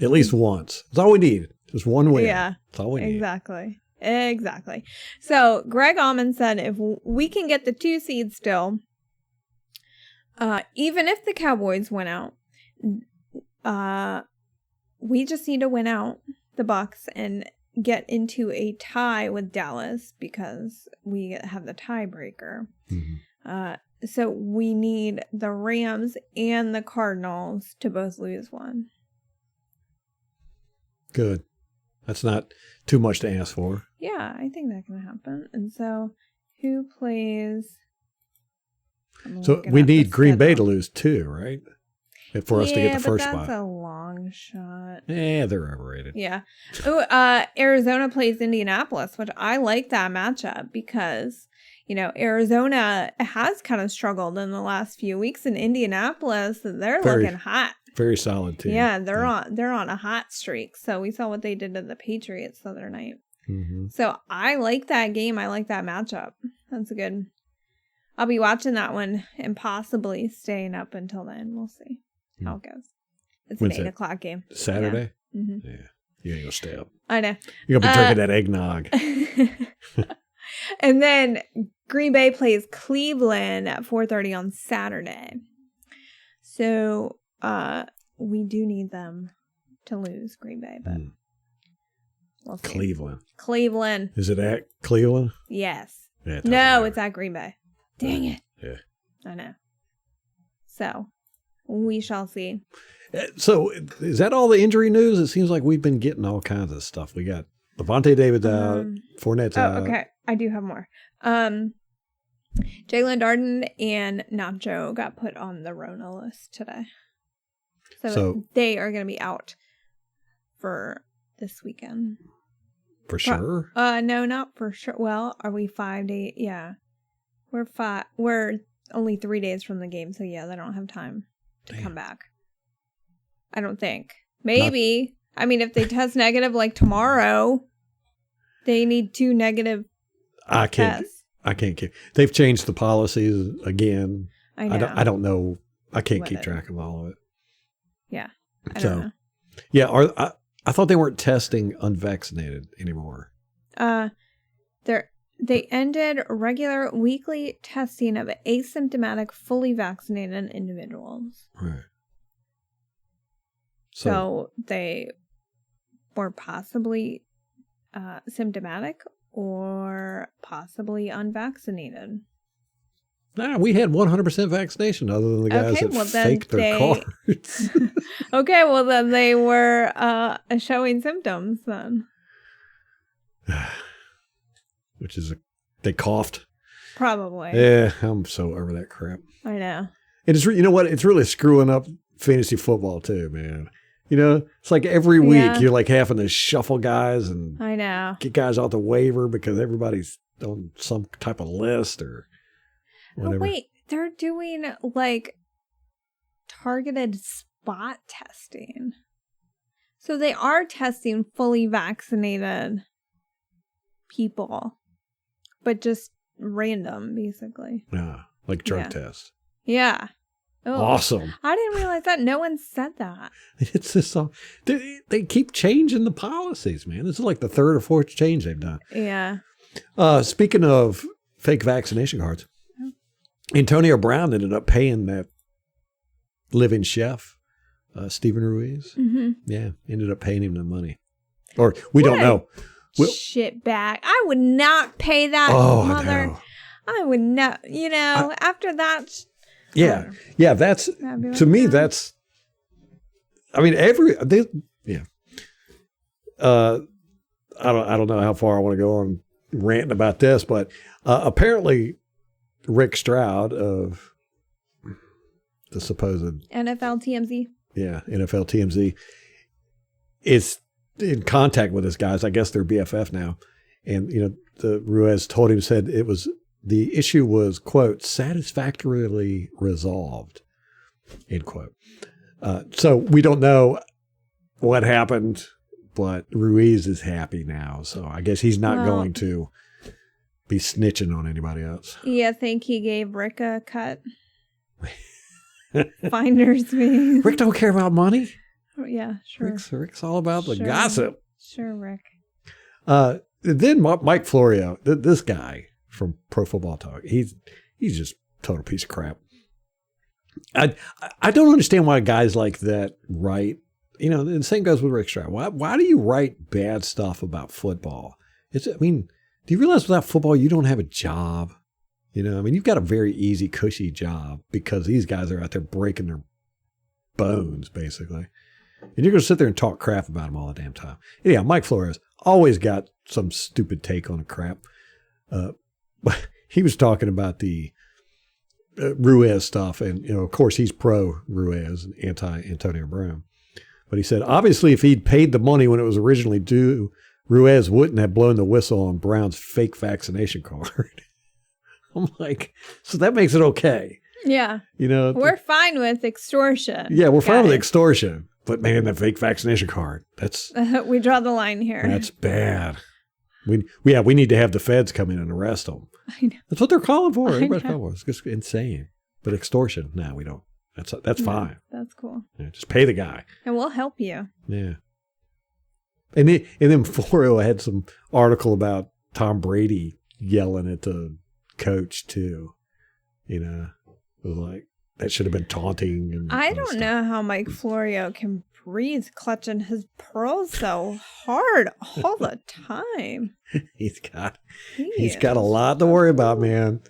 At least once. That's all we need. Just one win. Yeah. That's all we need. Exactly. So Greg Allman said if we can get the 2 seed still, even if the Cowboys win out, we just need to win out the Bucs and get into a tie with Dallas because we have the tiebreaker. Mm-hmm. So we need the Rams and the Cardinals to both lose one. Good. That's not too much to ask for. Yeah, I think that can happen. And so who plays? So we need Green Bay to lose too, right? for us to get the first but spot. That's a long shot. Yeah, they're overrated. Yeah. Arizona plays Indianapolis, which I like that matchup because, Arizona has kind of struggled in the last few weeks. In Indianapolis, they're looking hot. Very solid team. Yeah, they're on a hot streak. So we saw what they did to the Patriots the other night. Mm-hmm. So I like that game. I like that matchup. That's good. I'll be watching that one and possibly staying up until then. We'll see how it goes. It's an 8 o'clock game. Saturday? Yeah. Mm-hmm. Yeah. You ain't gonna stay up. I know. You're going to be drinking that eggnog. And then Green Bay plays Cleveland at 4:30 on Saturday. So we do need them to lose, Green Bay, but we'll see. Cleveland. Is it at Cleveland? Yes. Yeah, no, it's at Green Bay. Dang it. Yeah. I know. So we shall see. So is that all the injury news? It seems like we've been getting all kinds of stuff. We got Levante David's out, Fournette's out. Okay. I do have more. Jalen Darden and Nacho got put on the Rona list today. So they are going to be out for this weekend. For sure? No, not for sure. Well, are we 5 days? Yeah. We're only 3 days from the game. So yeah, they don't have time to come back. I don't think. Maybe. If they test negative like tomorrow, they need 2 negative tests. I can't keep. They've changed the policies again. I know. I don't know. I can't keep track of all of it. Yeah. I don't know. Yeah. I thought they weren't testing unvaccinated anymore. They ended regular weekly testing of asymptomatic, fully vaccinated individuals. Right. So they were possibly symptomatic or possibly unvaccinated. Nah, we had 100% vaccination other than the guys that faked their cards. Okay, well then they were showing symptoms then. Which is, they coughed. Probably. Yeah, I'm so over that crap. I know. And it's, you know what? It's really screwing up fantasy football too, man. It's like every week you're like having to shuffle guys and I know. Get guys off the waiver because everybody's on some type of list or whatever. Oh, wait, they're doing like targeted spot testing. So they are testing fully vaccinated people, but just random, basically. Yeah, like drug tests. Yeah. Oh, awesome. I didn't realize that. No one said that. It's just they keep changing the policies, man. This is like the 3rd or 4th change they've done. Yeah. Speaking of fake vaccination cards, Antonio Brown ended up paying that living chef, Stephen Ruiz. Mm-hmm. Yeah, ended up paying him the money. Or we don't know. Shit bag. I would not pay that, mother. I would not, after that. Yeah. Yeah, that's, to me, that's, I don't know how far I want to go on ranting about this, but apparently Rick Stroud of the supposed NFL TMZ. Yeah, NFL TMZ is in contact with his guys. I guess they're BFF now. And, the Ruiz told him, said the issue was, quote, satisfactorily resolved, end quote. So we don't know what happened, but Ruiz is happy now. So I guess he's not going to be snitching on anybody else. Yeah, I think he gave Rick a cut. Finder's fee. Rick don't care about money. Oh, yeah, sure. Rick's all about the gossip. Sure, Rick. Then Mike Florio, this guy from Pro Football Talk, he's just a total piece of crap. I don't understand why guys like that write, and the same goes with Rick Stroud. Why do you write bad stuff about football? Do you realize without football, you don't have a job? You've got a very easy, cushy job because these guys are out there breaking their bones, basically. And you're going to sit there and talk crap about them all the damn time. Anyhow, Mike Flores always got some stupid take on the crap. He was talking about the Ruiz stuff. And, of course, he's pro Ruiz and anti Antonio Brown. But he said, obviously, if he'd paid the money when it was originally due, Ruiz wouldn't have blown the whistle on Brown's fake vaccination card. I'm like, so that makes it okay. Yeah. We're fine with extortion. Yeah, we're fine with extortion. But man, that fake vaccination card, that's... we draw the line here. That's bad. We need to have the feds come in and arrest them. I know. That's what they're calling for. Everybody's calling for it. It's just insane. But extortion, no, we don't. That's fine. That's cool. Yeah, just pay the guy. And we'll help you. Yeah. And then Florio had some article about Tom Brady yelling at the coach too. It was like, that should have been taunting. And I don't know how Mike Florio can breathe clutching his pearls so hard all the time. He's got a lot to worry about, man.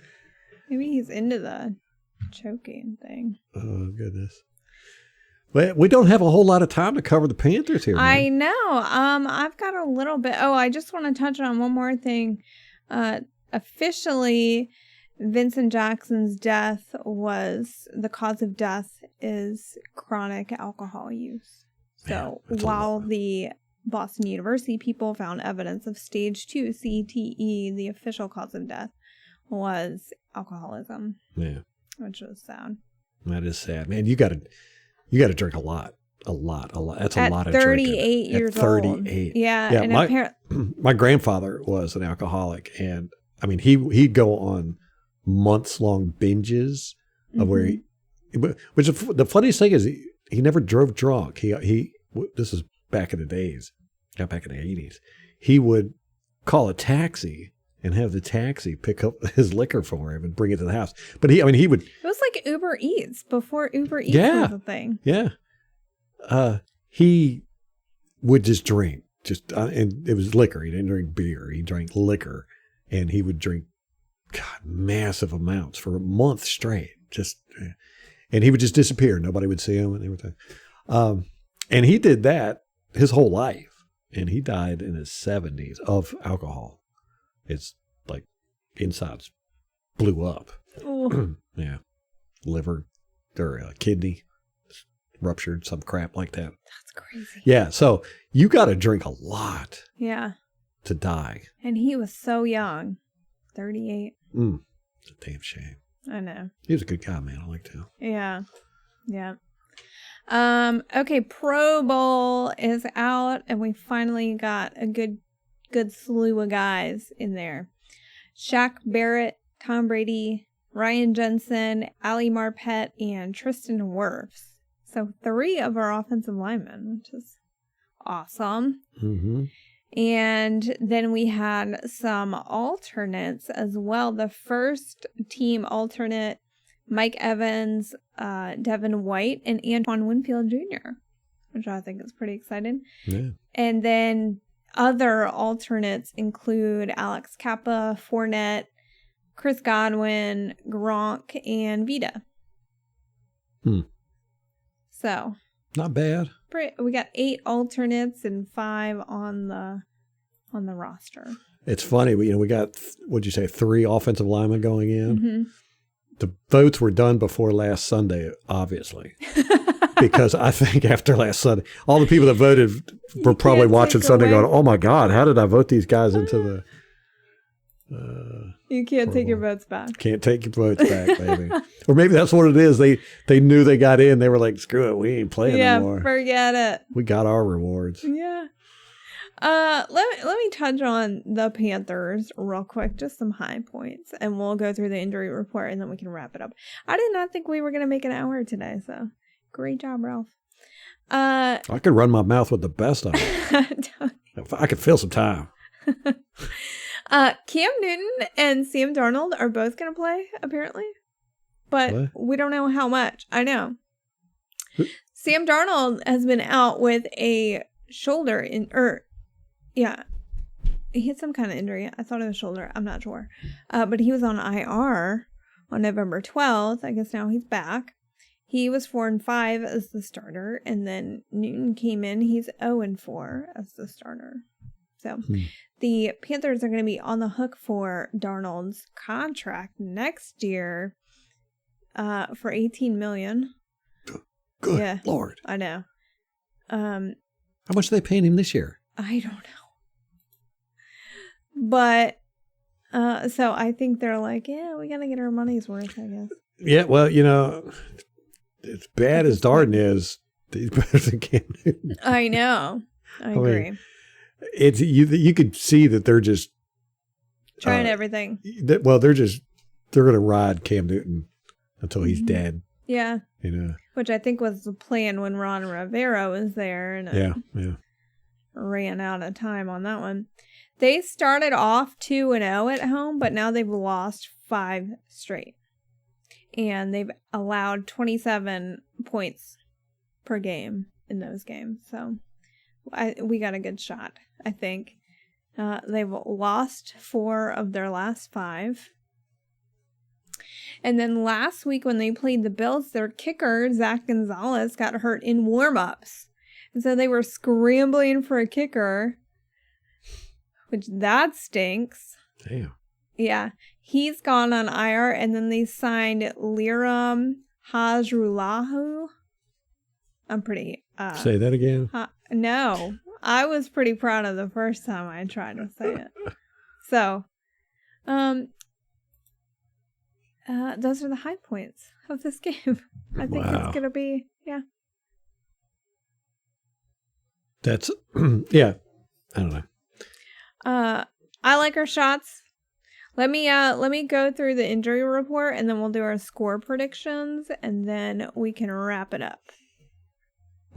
Maybe he's into the choking thing. Oh, goodness. But we don't have a whole lot of time to cover the Panthers here, man. I know. I've got a little bit. Oh, I just want to touch on one more thing. Officially, Vincent Jackson's death the cause of death is chronic alcohol use. So while the Boston University people found evidence of stage 2 CTE, the official cause of death was alcoholism. Yeah. Which was sad. That is sad. Man, you got to drink a lot. A lot. That's a lot of drinking. 38 years old. 38. Yeah. And my grandfather was an alcoholic, and I mean he'd go on months-long binges of where which the funniest thing is he never drove drunk. He this is back in the days, back in the 80s. He would call a taxi and have the taxi pick up his liquor for him and bring it to the house. But he would. It was like Uber Eats before Uber Eats was a thing. Yeah. He would just drink, and it was liquor. He didn't drink beer. He drank liquor, and he would drink, massive amounts for a month straight. And he would just disappear. Nobody would see him and everything. And he did that his whole life, and he died in his 70s of alcohol. It's like insides blew up. Yeah. Liver or kidney ruptured, some crap like that. That's crazy. Yeah. So you got to drink a lot. Yeah. To die. And he was so young. 38. It's a damn shame. I know. He was a good guy, man. I liked him. Yeah. Yeah. Okay. Pro Bowl is out, and we finally got a good slew of guys in there. Shaq Barrett, Tom Brady, Ryan Jensen, Ali Marpet, and Tristan Wirfs. So 3 of our offensive linemen, which is awesome. Mm-hmm. And then we had some alternates as well. The first team alternate, Mike Evans, Devin White, and Antoine Winfield Jr., which I think is pretty exciting. Yeah. And then other alternates include Alex Kappa, Fournette, Chris Godwin, Gronk, and Vita. So. Not bad. We got 8 alternates and 5 on the roster. It's funny. We got, what'd you say, 3 offensive linemen going in? Mm-hmm. The votes were done before last Sunday, obviously. Because I think after last Sunday, all the people that voted were probably watching Sunday going, oh my God, how did I vote these guys into the... you can't take your votes back. Can't take your votes back, baby. Or maybe that's what it is. They knew they got in. They were like, screw it, we ain't playing anymore. Yeah, forget it. We got our rewards. Yeah. Let me touch on the Panthers real quick, just some high points, and we'll go through the injury report, and then we can wrap it up. I did not think we were going to make an hour today, so great job, Ralph. I could run my mouth with the best of it. I could fill some time. Cam Newton and Sam Darnold are both going to play, apparently. But we don't know how much. I know. Sam Darnold has been out with a shoulder he had some kind of injury. I thought it was shoulder. I'm not sure. But he was on IR on November 12th. I guess now he's back. He was 4-5 as the starter. And then Newton came in. He's 0-4 as the starter. So the Panthers are going to be on the hook for Darnold's contract next year for $18 million. Good Lord. I know. How much are they paying him this year? I don't know. But, so I think they're like, yeah, we got to get our money's worth, I guess. Yeah, well, as bad as Darden is, he's better than Cam Newton. I know. I agree. Mean, it's you could see that they're just trying everything. They're going to ride Cam Newton until he's dead. Yeah. Which I think was the plan when Ron Rivera was there. And ran out of time on that one. They started off 2-0 at home, but now they've lost 5 straight. And they've allowed 27 points per game in those games. So we got a good shot, I think. They've lost 4 of their last 5. And then last week when they played the Bills, their kicker, Zach Gonzalez, got hurt in warm-ups. And so they were scrambling for a kicker, which that stinks. Damn. Yeah. He's gone on IR, and then they signed Liram Hajrulahu. I'm pretty... say that again? No. I was pretty proud of the first time I tried to say it. So, those are the high points of this game. I think it's going to be, That's, I don't know. I like our shots. Let me go through the injury report, and then we'll do our score predictions, and then we can wrap it up.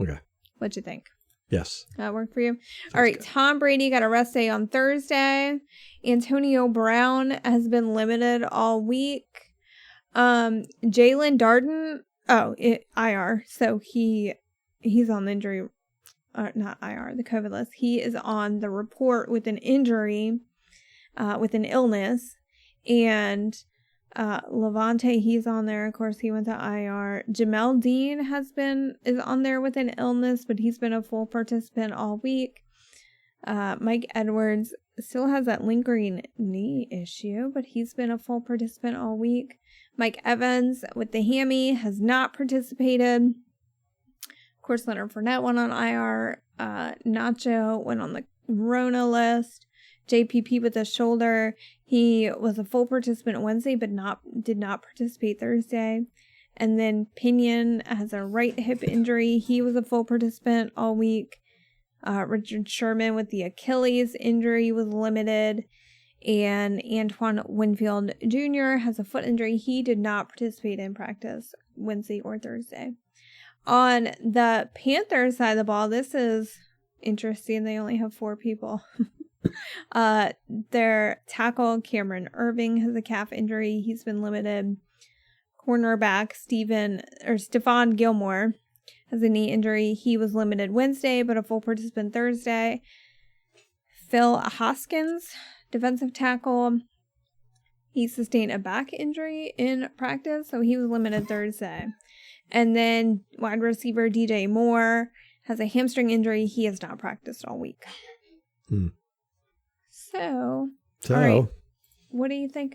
Okay. What'd you think? Yes. That worked for you? All right. Good. Tom Brady got a rest day on Thursday. Antonio Brown has been limited all week. Jalen Darden, IR. So he's on the injury, not IR, the COVID list. He is on the report with an injury, with an illness. And Levante, he's on there. Of course, he went to IR. Jamel Dean is on there with an illness, but he's been a full participant all week. Mike Edwards still has that lingering knee issue, but he's been a full participant all week. Mike Evans with the hammy has not participated. Of course, Leonard Fournette went on IR. Nacho went on the Rona list. JPP with the shoulder. He was a full participant Wednesday, but did not participate Thursday. And then Pinion has a right hip injury. He was a full participant all week. Richard Sherman with the Achilles injury was limited. And Antoine Winfield Jr. has a foot injury. He did not participate in practice Wednesday or Thursday. On the Panthers side of the ball, this is interesting. They only have 4 people. Their tackle, Cameron Irving, has a calf injury. He's been limited. Cornerback, Stephon Gilmore has a knee injury. He was limited Wednesday, but a full participant Thursday. Phil Hoskins, defensive tackle, he sustained a back injury in practice, so he was limited Thursday. And then wide receiver DJ Moore has a hamstring injury. He has not practiced all week. So all right. What do you think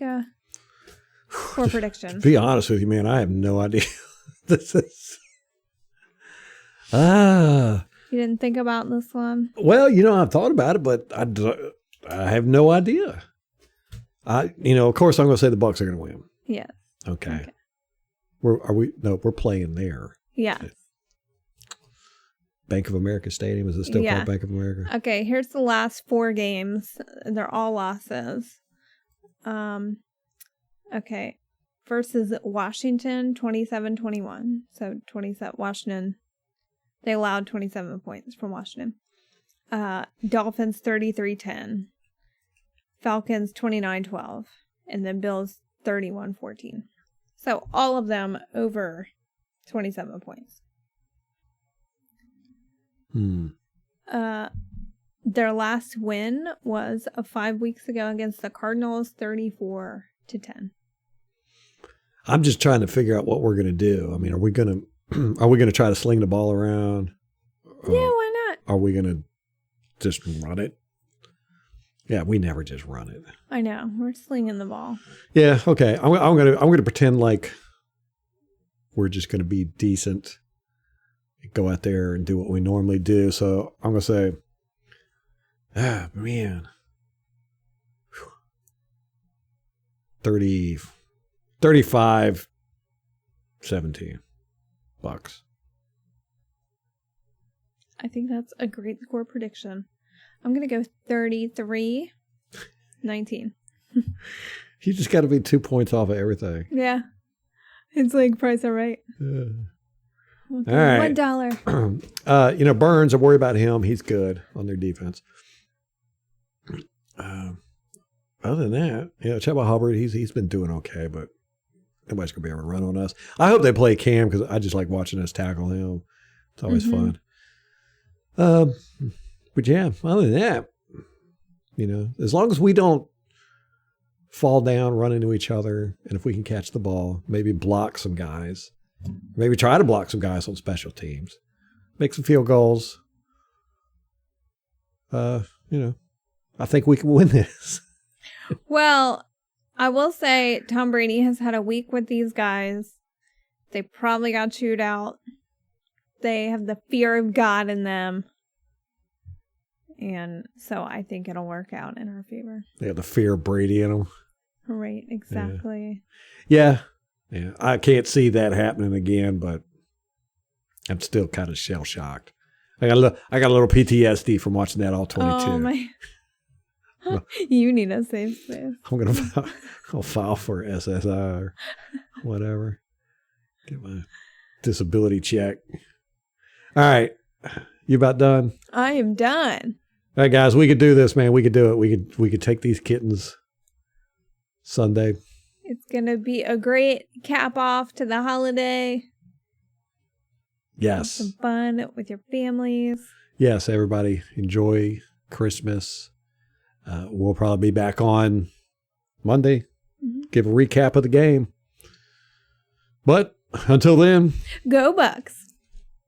for prediction? To be honest with you, man, I have no idea. This is... You didn't think about this one? Well, I've thought about it, but I have no idea. Of course, I'm going to say the Bucs are going to win. Yes. Okay. We're playing there. Yeah. Bank of America Stadium. Is it still called Bank of America? Okay, here's the last 4 games. They're all losses. Okay. Versus Washington, 27-21. So 27 Washington. They allowed 27 points from Washington. Dolphins 33-10. Falcons 29-12. And then Bills 31-14. So all of them over 27 points. Their last win was 5 weeks ago against the Cardinals, 34-10. I'm just trying to figure out what we're going to do. I mean, are we going to try to sling the ball around? Yeah, why not? Are we going to just run it? Yeah, we never just run it. I know. We're slinging the ball. Yeah, okay. I'm going to pretend like we're just going to be decent, go out there and do what we normally do. So I'm going to say, man, 35-17 Bucks. I think that's a great score prediction. I'm going to go 33-19. You just got to be 2 points off of everything. Yeah. It's like Price is Right. Okay, all right. $1. Burns, I worry about him. He's good on their defense. Other than that, Chuba Hubbard, he's been doing okay, but nobody's going to be able to run on us. I hope they play Cam because I just like watching us tackle him. It's always fun. But yeah, other than that, as long as we don't fall down, run into each other, and if we can catch the ball, maybe block some guys, maybe try to block some guys on special teams, make some field goals, I think we can win this. Well, I will say Tom Brady has had a week with these guys. They probably got chewed out. They have the fear of God in them. And so I think it'll work out in our favor. They have the fear of Brady in them. Right, exactly. Yeah. I can't see that happening again, but I'm still kind of shell-shocked. I got a little PTSD from watching that all-22. Oh, my. You need a safe space. I'll file for SSI or whatever. Get my disability check. All right. You about done? I am done. All right, guys, we could do this, man. We could do it. We could take these kittens Sunday. It's going to be a great cap off to the holiday. Yes. Have some fun with your families. Yes, everybody enjoy Christmas. We'll probably be back on Monday. Give a recap of the game. But until then, go Bucks.